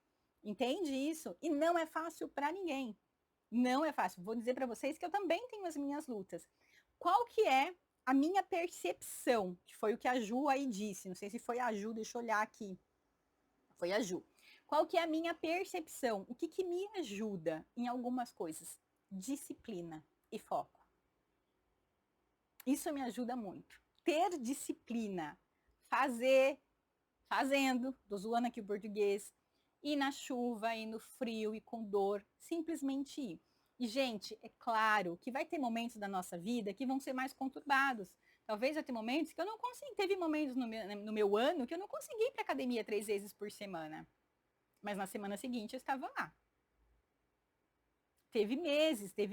Entende isso? E não é fácil para ninguém. Não é fácil. Vou dizer para vocês que eu também tenho as minhas lutas. Qual que é a minha percepção? Que foi o que a Ju aí disse. Não sei se foi a Ju, deixa eu olhar aqui. Foi a Ju. Qual que é a minha percepção? O que me ajuda em algumas coisas? Disciplina e foco. Isso me ajuda muito. Ter disciplina. Fazendo, tô zoando aqui o português, ir na chuva, ir no frio e com dor, simplesmente ir. E, gente, é claro que vai ter momentos da nossa vida que vão ser mais conturbados. Talvez vai ter momentos que eu não consegui. Teve momentos no meu ano que eu não consegui ir para academia 3 vezes por semana. Mas na semana seguinte eu estava lá. Teve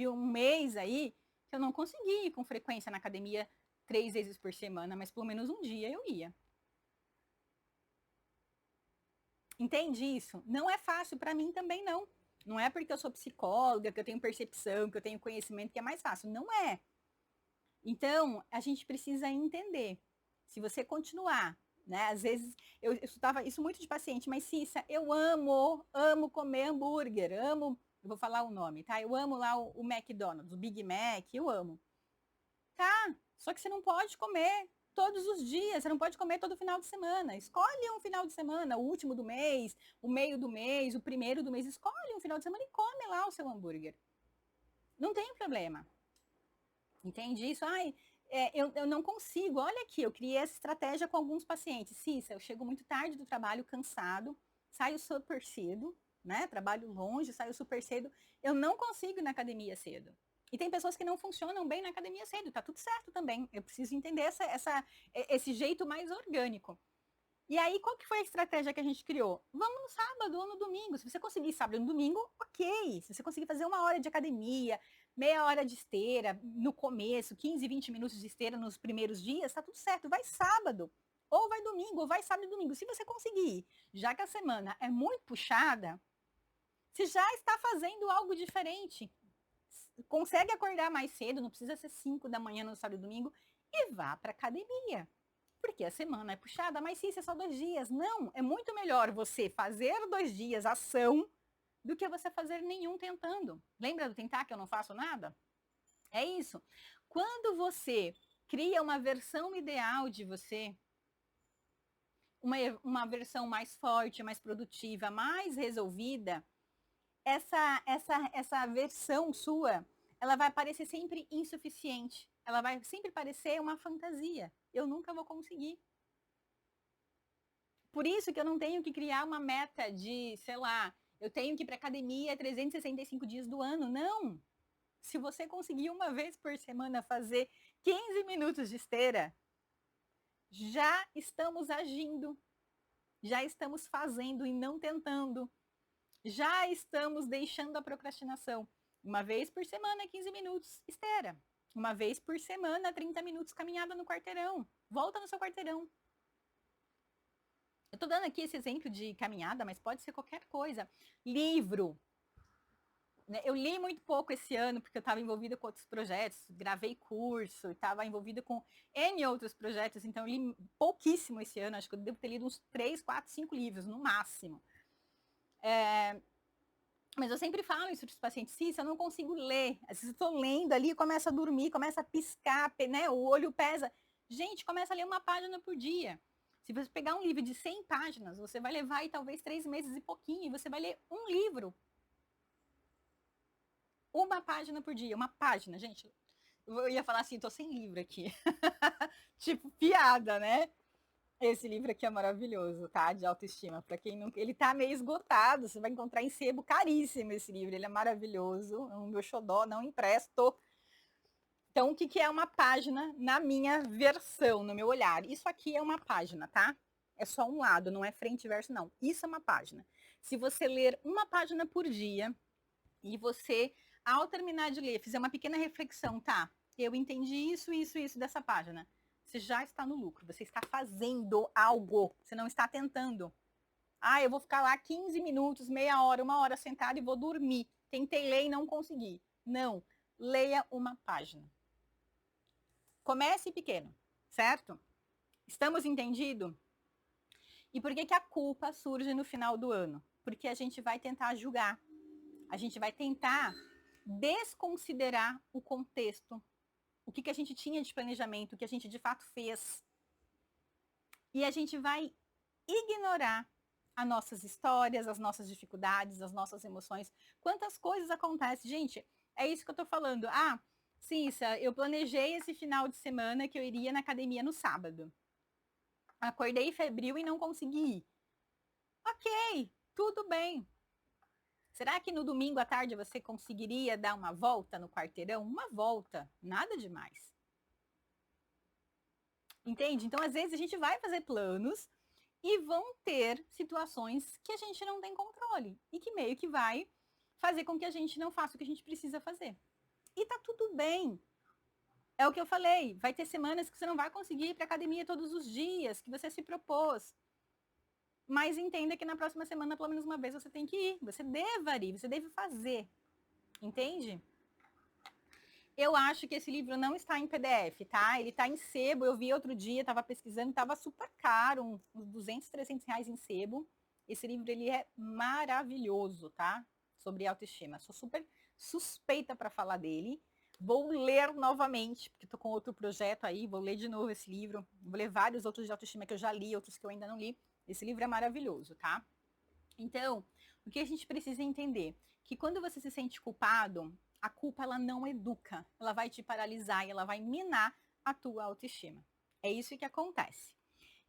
um mês aí que eu não consegui ir com frequência na academia 3 vezes por semana, mas pelo menos um dia eu ia. Entende isso? Não é fácil para mim também não. Não é porque eu sou psicóloga, que eu tenho percepção, que eu tenho conhecimento que é mais fácil. Não é. Então, a gente precisa entender. Se você continuar, né? Às vezes, eu escutava isso muito de paciente, mas Cissa, eu amo comer hambúrguer, eu vou falar o nome, tá? Eu amo lá o McDonald's, o Big Mac, eu amo. Tá, só que você não pode comer todos os dias, você não pode comer todo final de semana. Escolhe um final de semana, o último do mês, o meio do mês, o primeiro do mês, escolhe um final de semana e come lá o seu hambúrguer. Não tem problema. Entende isso? Ai, eu não consigo. Olha aqui, eu criei essa estratégia com alguns pacientes. Cissa, eu chego muito tarde do trabalho, cansado, saio super cedo, né? Trabalho longe, saio super cedo. Eu não consigo ir na academia cedo. E tem pessoas que não funcionam bem na academia cedo, tá tudo certo também. Eu preciso entender esse jeito mais orgânico. E aí, qual que foi a estratégia que a gente criou? Vamos no sábado ou no domingo. Se você conseguir sábado ou no domingo, ok. Se você conseguir fazer 1 hora de academia, meia hora de esteira no começo, 15, 20 minutos de esteira nos primeiros dias, tá tudo certo. Vai sábado, ou vai domingo, ou vai sábado e domingo. Se você conseguir, já que a semana é muito puxada, você já está fazendo algo diferente. Consegue acordar mais cedo, não precisa ser 5 da manhã no sábado e domingo, e vá para academia. Porque a semana é puxada, mas sim, isso é só 2 dias. Não, é muito melhor você fazer 2 dias ação do que você fazer nenhum tentando. Lembra do tentar que eu não faço nada? É isso. Quando você cria uma versão ideal de você, uma versão mais forte, mais produtiva, mais resolvida, essa versão sua, ela vai parecer sempre insuficiente. Ela vai sempre parecer uma fantasia. Eu nunca vou conseguir. Por isso que eu não tenho que criar uma meta de, sei lá, eu tenho que ir para academia 365 dias do ano. Não! Se você conseguir uma vez por semana fazer 15 minutos de esteira, já estamos agindo, já estamos fazendo e não tentando. Já estamos deixando a procrastinação. Uma vez por semana, 15 minutos, esteira. Uma vez por semana, 30 minutos caminhada no quarteirão. Volta no seu quarteirão. Eu estou dando aqui esse exemplo de caminhada, mas pode ser qualquer coisa. Livro. Eu li muito pouco esse ano, porque eu estava envolvida com outros projetos, gravei curso, estava envolvida com N outros projetos, então eu li pouquíssimo esse ano, acho que eu devo ter lido uns 3, 4, 5 livros, no máximo. Mas eu sempre falo isso para os pacientes, Cissa, eu não consigo ler. Às vezes eu estou lendo ali, começa a dormir, começa a piscar, né? O olho pesa. Gente, começa a ler 1 página por dia. Se você pegar um livro de 100 páginas, você vai levar aí talvez 3 meses e pouquinho, e você vai ler um livro. 1 página por dia, 1 página, gente. Eu ia falar assim, tô sem livro aqui. Tipo, piada, né? Esse livro aqui é maravilhoso, tá? De autoestima. Para quem não. Ele tá meio esgotado, você vai encontrar em sebo caríssimo esse livro. Ele é maravilhoso, é um meu xodó, não empresto. Então, o que é 1 página na minha versão, no meu olhar? Isso aqui é 1 página, tá? É só um lado, não é frente e verso, não. Isso é 1 página. Se você ler 1 página por dia e você, ao terminar de ler, fizer uma pequena reflexão, tá? Eu entendi isso dessa página. Você já está no lucro, você está fazendo algo, você não está tentando. Ah, eu vou ficar lá 15 minutos, meia hora, 1 hora sentada e vou dormir. Tentei ler e não consegui. Não, leia 1 página. Comece pequeno, certo? Estamos entendidos? E por que a culpa surge no final do ano? Porque a gente vai tentar julgar. A gente vai tentar desconsiderar o contexto, o que a gente tinha de planejamento, o que a gente de fato fez. E a gente vai ignorar as nossas histórias, as nossas dificuldades, as nossas emoções. Quantas coisas acontecem, gente? É isso que eu tô falando. Ah, Cissa, eu planejei esse final de semana que eu iria na academia no sábado. Acordei febril e não consegui ir. Ok, tudo bem. Será que no domingo à tarde você conseguiria dar uma volta no quarteirão? Uma volta, nada demais. Entende? Então, às vezes, a gente vai fazer planos e vão ter situações que a gente não tem controle e que meio que vai fazer com que a gente não faça o que a gente precisa fazer. E tá tudo bem. É o que eu falei, vai ter semanas que você não vai conseguir ir para academia todos os dias, que você se propôs. Mas entenda que na próxima semana, pelo menos uma vez, você tem que ir. Você deva ir, você deve fazer. Entende? Eu acho que esse livro não está em PDF, tá? Ele está em sebo. Eu vi outro dia, estava pesquisando, estava super caro, uns 200, 300 reais em sebo. Esse livro, ele é maravilhoso, tá? Sobre autoestima. Sou super suspeita para falar dele. Vou ler novamente, porque estou com outro projeto aí, vou ler de novo esse livro, vou ler vários outros de autoestima que eu já li, outros que eu ainda não li. Esse livro é maravilhoso, tá? Então, o que a gente precisa entender? Que quando você se sente culpado, a culpa ela não educa, ela vai te paralisar e ela vai minar a tua autoestima. É isso que acontece.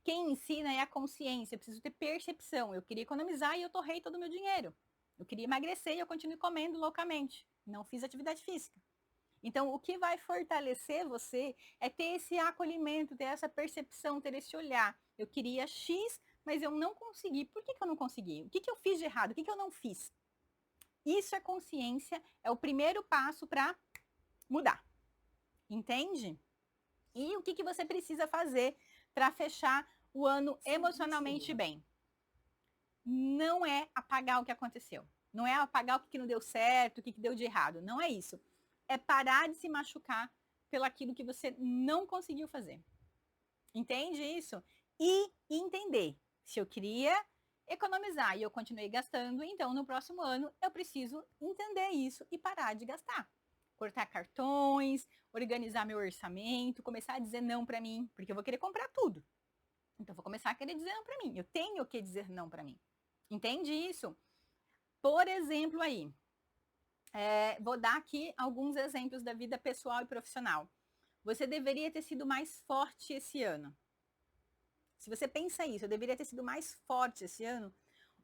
Quem ensina é a consciência, eu preciso ter percepção. Eu queria economizar e eu torrei todo o meu dinheiro. Eu queria emagrecer e eu continuo comendo loucamente. Não fiz atividade física. Então, o que vai fortalecer você é ter esse acolhimento, ter essa percepção, ter esse olhar. Eu queria X, mas eu não consegui. Por que eu não consegui? O que eu fiz de errado? O que eu não fiz? Isso é consciência, é o primeiro passo para mudar. Entende? E o que você precisa fazer para fechar o ano emocionalmente bem? Não é apagar o que aconteceu. Não é apagar o que não deu certo, o que deu de errado. Não é isso. É parar de se machucar pelaquilo que você não conseguiu fazer. Entende isso? E entender. Se eu queria economizar e eu continuei gastando, então no próximo ano eu preciso entender isso e parar de gastar. Cortar cartões, organizar meu orçamento, começar a dizer não para mim, porque eu vou querer comprar tudo. Então eu vou começar a querer dizer não para mim. Eu tenho que dizer não para mim. Entende isso? Por exemplo aí, vou dar aqui alguns exemplos da vida pessoal e profissional. Você deveria ter sido mais forte esse ano. Se você pensa isso, eu deveria ter sido mais forte esse ano,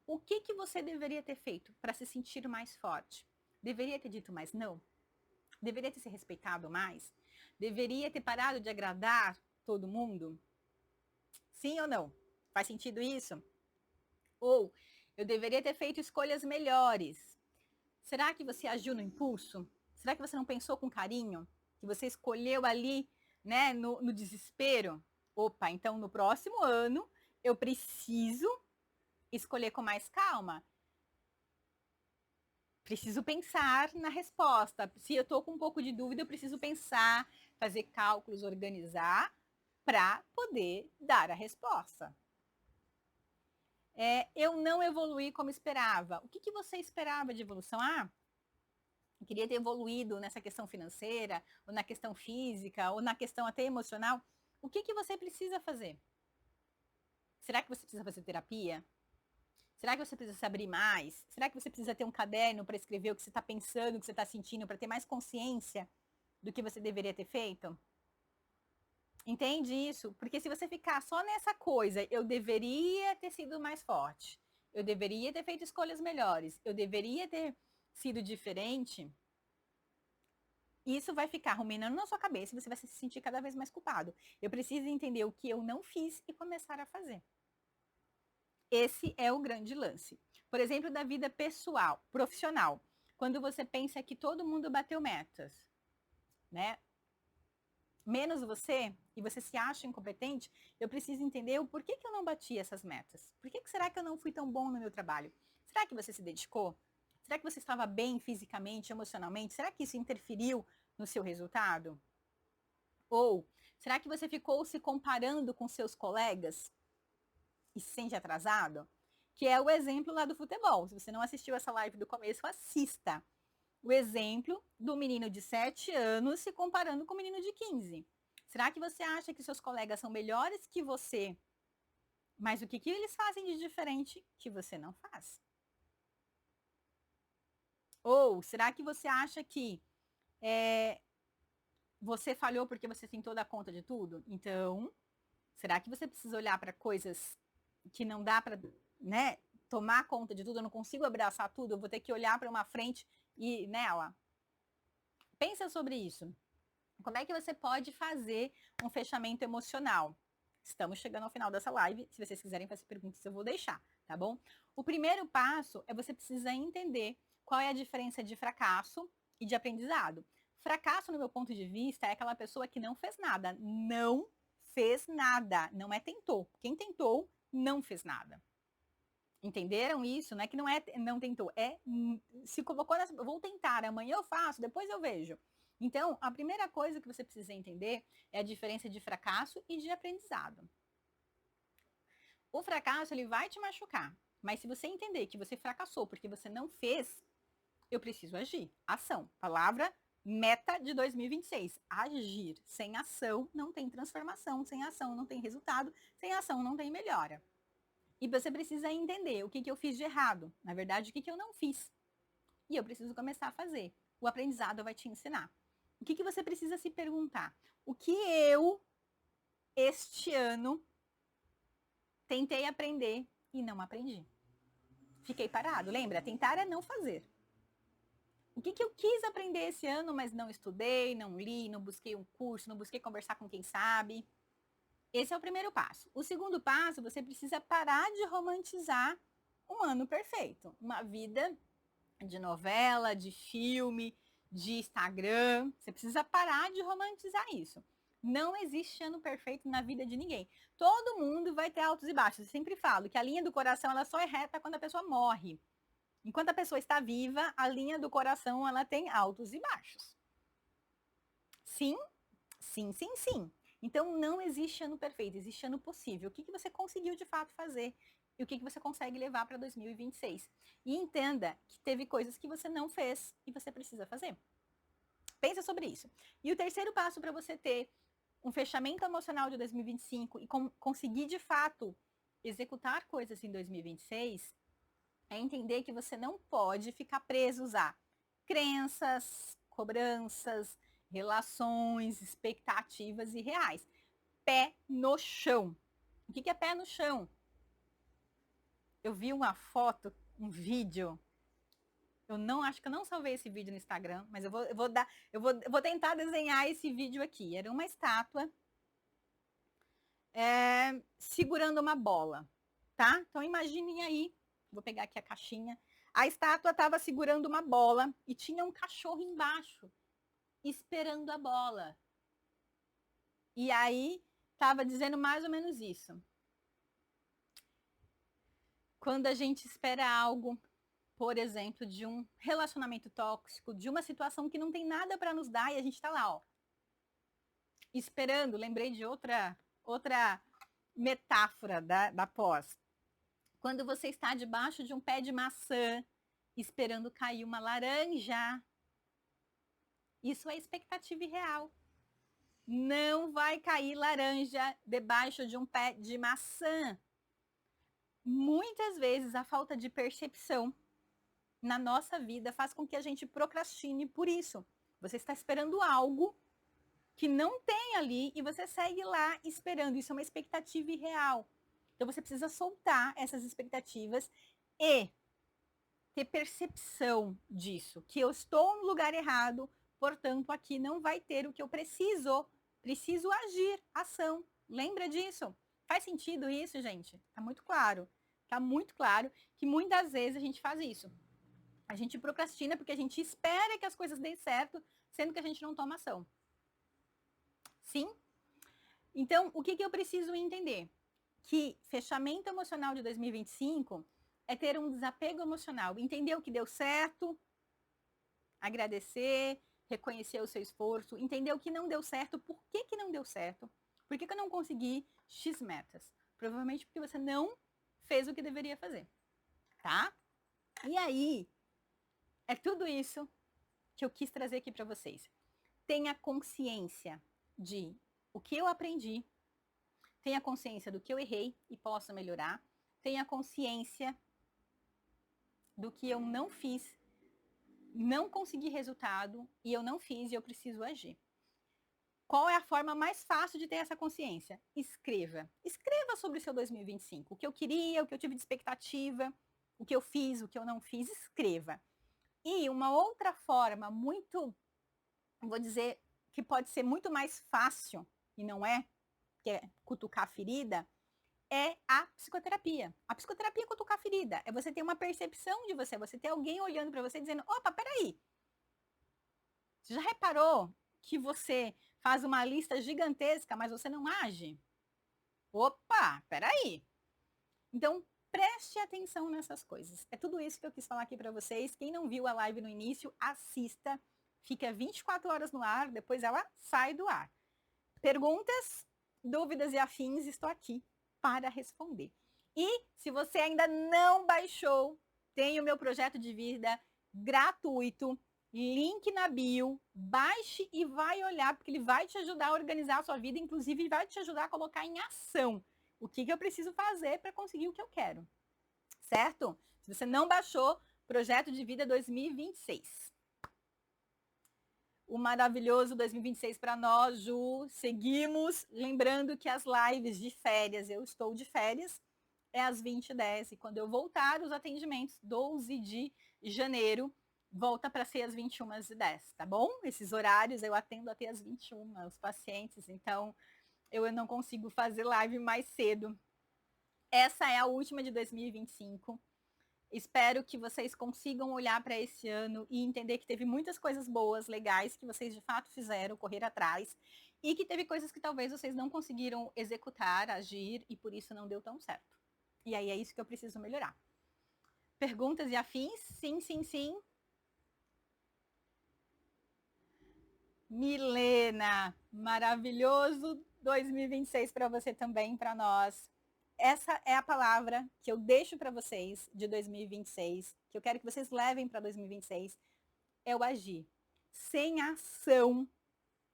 o que você deveria ter feito para se sentir mais forte? Deveria ter dito mais não? Deveria ter se respeitado mais? Deveria ter parado de agradar todo mundo? Sim ou não? Faz sentido isso? Ou eu deveria ter feito escolhas melhores? Será que você agiu no impulso? Será que você não pensou com carinho? Que você escolheu ali, né, no desespero? Opa, então no próximo ano eu preciso escolher com mais calma. Preciso pensar na resposta. Se eu estou com um pouco de dúvida, eu preciso pensar, fazer cálculos, organizar para poder dar a resposta. Eu não evoluí como esperava. O que você esperava de evolução? Eu queria ter evoluído nessa questão financeira, ou na questão física, ou na questão até emocional. O que você precisa fazer? Será que você precisa fazer terapia? Será que você precisa se abrir mais? Será que você precisa ter um caderno para escrever o que você está pensando, o que você está sentindo, para ter mais consciência do que você deveria ter feito? Entende isso? Porque se você ficar só nessa coisa, eu deveria ter sido mais forte, eu deveria ter feito escolhas melhores, eu deveria ter sido diferente, isso vai ficar ruminando na sua cabeça e você vai se sentir cada vez mais culpado. Eu preciso entender o que eu não fiz e começar a fazer. Esse é o grande lance. Por exemplo, da vida pessoal, profissional. Quando você pensa que todo mundo bateu metas, né? Menos você, e você se acha incompetente, eu preciso entender o porquê que eu não bati essas metas. Por que será que eu não fui tão bom no meu trabalho? Será que você se dedicou? Será que você estava bem fisicamente, emocionalmente? Será que isso interferiu no seu resultado? Ou será que você ficou se comparando com seus colegas e se sente atrasado? Que é o exemplo lá do futebol. Se você não assistiu essa live do começo, assista. O exemplo do menino de 7 anos se comparando com o menino de 15. Será que você acha que seus colegas são melhores que você? Mas o que eles fazem de diferente que você não faz? Ou será que você acha que você falhou porque você tentou dar conta de tudo? Então, será que você precisa olhar para coisas que não dá para, né, tomar conta de tudo? Eu não consigo abraçar tudo, eu vou ter que olhar para uma frente e nela. Pensa sobre isso. Como é que você pode fazer um fechamento emocional? Estamos chegando ao final dessa live. Se vocês quiserem fazer perguntas, eu vou deixar, tá bom? O primeiro passo é você precisa entender qual é a diferença de fracasso e de aprendizado. Fracasso, no meu ponto de vista, é aquela pessoa que não fez nada. Não fez nada. Não é tentou. Quem tentou, não fez nada. Entenderam isso? Não é que não tentou. Se colocou nessa. Vou tentar, amanhã eu faço, depois eu vejo. Então, a primeira coisa que você precisa entender é a diferença de fracasso e de aprendizado. O fracasso, ele vai te machucar. Mas se você entender que você fracassou porque você não fez, eu preciso agir. Ação. Palavra Meta de 2026, agir. Sem ação não tem transformação, sem ação não tem resultado, sem ação não tem melhora. E você precisa entender o que eu fiz de errado, na verdade, o que eu não fiz. E eu preciso começar a fazer. O aprendizado vai te ensinar. O que você precisa se perguntar? O que eu, este ano, tentei aprender e não aprendi? Fiquei parado. Lembra? Tentar é não fazer. O que eu quis aprender esse ano, mas não estudei, não li, não busquei um curso, não busquei conversar com quem sabe? Esse é o primeiro passo. O segundo passo, você precisa parar de romantizar um ano perfeito. Uma vida de novela, de filme, de Instagram. Você precisa parar de romantizar isso. Não existe ano perfeito na vida de ninguém. Todo mundo vai ter altos e baixos. Eu sempre falo que a linha do coração ela só é reta quando a pessoa morre. Enquanto a pessoa está viva, a linha do coração ela tem altos e baixos. Sim, sim, sim, sim. Então não existe ano perfeito, existe ano possível. O que você conseguiu de fato fazer e o que você consegue levar para 2026. E entenda que teve coisas que você não fez e você precisa fazer. Pensa sobre isso. E o terceiro passo para você ter um fechamento emocional de 2025 e conseguir de fato executar coisas em 2026 é entender que você não pode ficar preso a crenças, cobranças, relações, expectativas irreais. Pé no chão. O que é pé no chão? Eu vi uma foto, um vídeo. Eu não acho que eu não salvei esse vídeo no Instagram, mas eu vou tentar desenhar esse vídeo aqui. Era uma estátua segurando uma bola, tá? Então imaginem aí, vou pegar aqui a caixinha. A estátua estava segurando uma bola e tinha um cachorro embaixo, esperando a bola. E aí estava dizendo mais ou menos isso. Quando a gente espera algo, por exemplo, de um relacionamento tóxico, de uma situação que não tem nada para nos dar e a gente está lá, ó, esperando. Lembrei de outra metáfora da pós. Quando você está debaixo de um pé de maçã, esperando cair uma laranja, isso é expectativa irreal. Não vai cair laranja debaixo de um pé de maçã. Muitas vezes a falta de percepção na nossa vida faz com que a gente procrastine por isso. Você está esperando algo que não tem ali e você segue lá esperando. Isso é uma expectativa irreal. Então você precisa soltar essas expectativas e ter percepção disso, que eu estou no lugar errado, portanto aqui não vai ter o que eu preciso. Preciso agir, ação. Lembra disso? Faz sentido isso, gente? Tá muito claro. Tá muito claro que muitas vezes a gente faz isso. A gente procrastina porque a gente espera que as coisas deem certo, sendo que a gente não toma ação. Sim? Então, o que eu preciso entender? Que fechamento emocional de 2025 é ter um desapego emocional, entender o que deu certo, agradecer, reconhecer o seu esforço, entender o que não deu certo, por que não deu certo, por que eu não consegui X metas. Provavelmente porque você não fez o que deveria fazer, tá? E aí, é tudo isso que eu quis trazer aqui para vocês. Tenha consciência de o que eu aprendi, tenha consciência do que eu errei e posso melhorar, tenha consciência do que eu não fiz, não consegui resultado e eu não fiz e eu preciso agir. Qual é a forma mais fácil de ter essa consciência? Escreva. Escreva sobre o seu 2025. O que eu queria, o que eu tive de expectativa, o que eu fiz, o que eu não fiz, escreva. E uma outra forma muito, vou dizer, que pode ser muito mais fácil, e não é, que é cutucar a ferida, é a psicoterapia. A psicoterapia é cutucar a ferida. É você ter uma percepção de você ter alguém olhando para você dizendo, opa, peraí. Você já reparou que você faz uma lista gigantesca, mas você não age? Opa, peraí. Então, preste atenção nessas coisas. É tudo isso que eu quis falar aqui para vocês. Quem não viu a live no início, assista. Fica 24 horas no ar, depois ela sai do ar. Perguntas, dúvidas e afins, estou aqui para responder. E se você ainda não baixou, tem o meu projeto de vida gratuito, link na bio, baixe e vai olhar, porque ele vai te ajudar a organizar a sua vida, inclusive vai te ajudar a colocar em ação o que eu preciso fazer para conseguir o que eu quero, certo? Se você não baixou, Projeto de Vida 2026. O maravilhoso 2026 para nós, Ju. Seguimos. Lembrando que as lives de férias, eu estou de férias, é às 20h10. E quando eu voltar, os atendimentos, 12 de janeiro, volta para ser às 21h10, tá bom? Esses horários eu atendo até às 21h, os pacientes. Então, eu não consigo fazer live mais cedo. Essa é a última de 2025. Espero que vocês consigam olhar para esse ano e entender que teve muitas coisas boas, legais, que vocês de fato fizeram, correr atrás, e que teve coisas que talvez vocês não conseguiram executar, agir, e por isso não deu tão certo. E aí é isso que eu preciso melhorar. Perguntas e afins? Sim, sim, sim. Milena, maravilhoso 2026 para você também, para nós. Essa é a palavra que eu deixo para vocês de 2026, que eu quero que vocês levem para 2026, é o agir. Sem ação,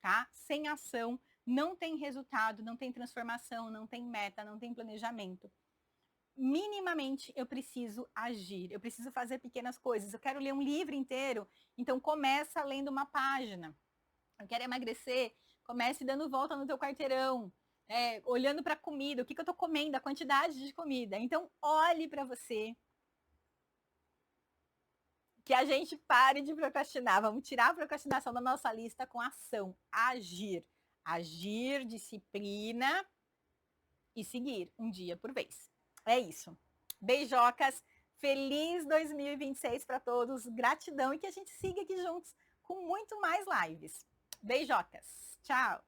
tá? Sem ação não tem resultado, não tem transformação, não tem meta, não tem planejamento. Minimamente eu preciso agir, eu preciso fazer pequenas coisas. Eu quero ler um livro inteiro, então começa lendo uma página. Eu quero emagrecer, comece dando volta no teu quarteirão, olhando para a comida, o que eu estou comendo, a quantidade de comida. Então, olhe para você. Que a gente pare de procrastinar. Vamos tirar a procrastinação da nossa lista com ação. Agir. Agir, disciplina e seguir um dia por vez. É isso. Beijocas. Feliz 2026 para todos. Gratidão e que a gente siga aqui juntos com muito mais lives. Beijocas. Tchau.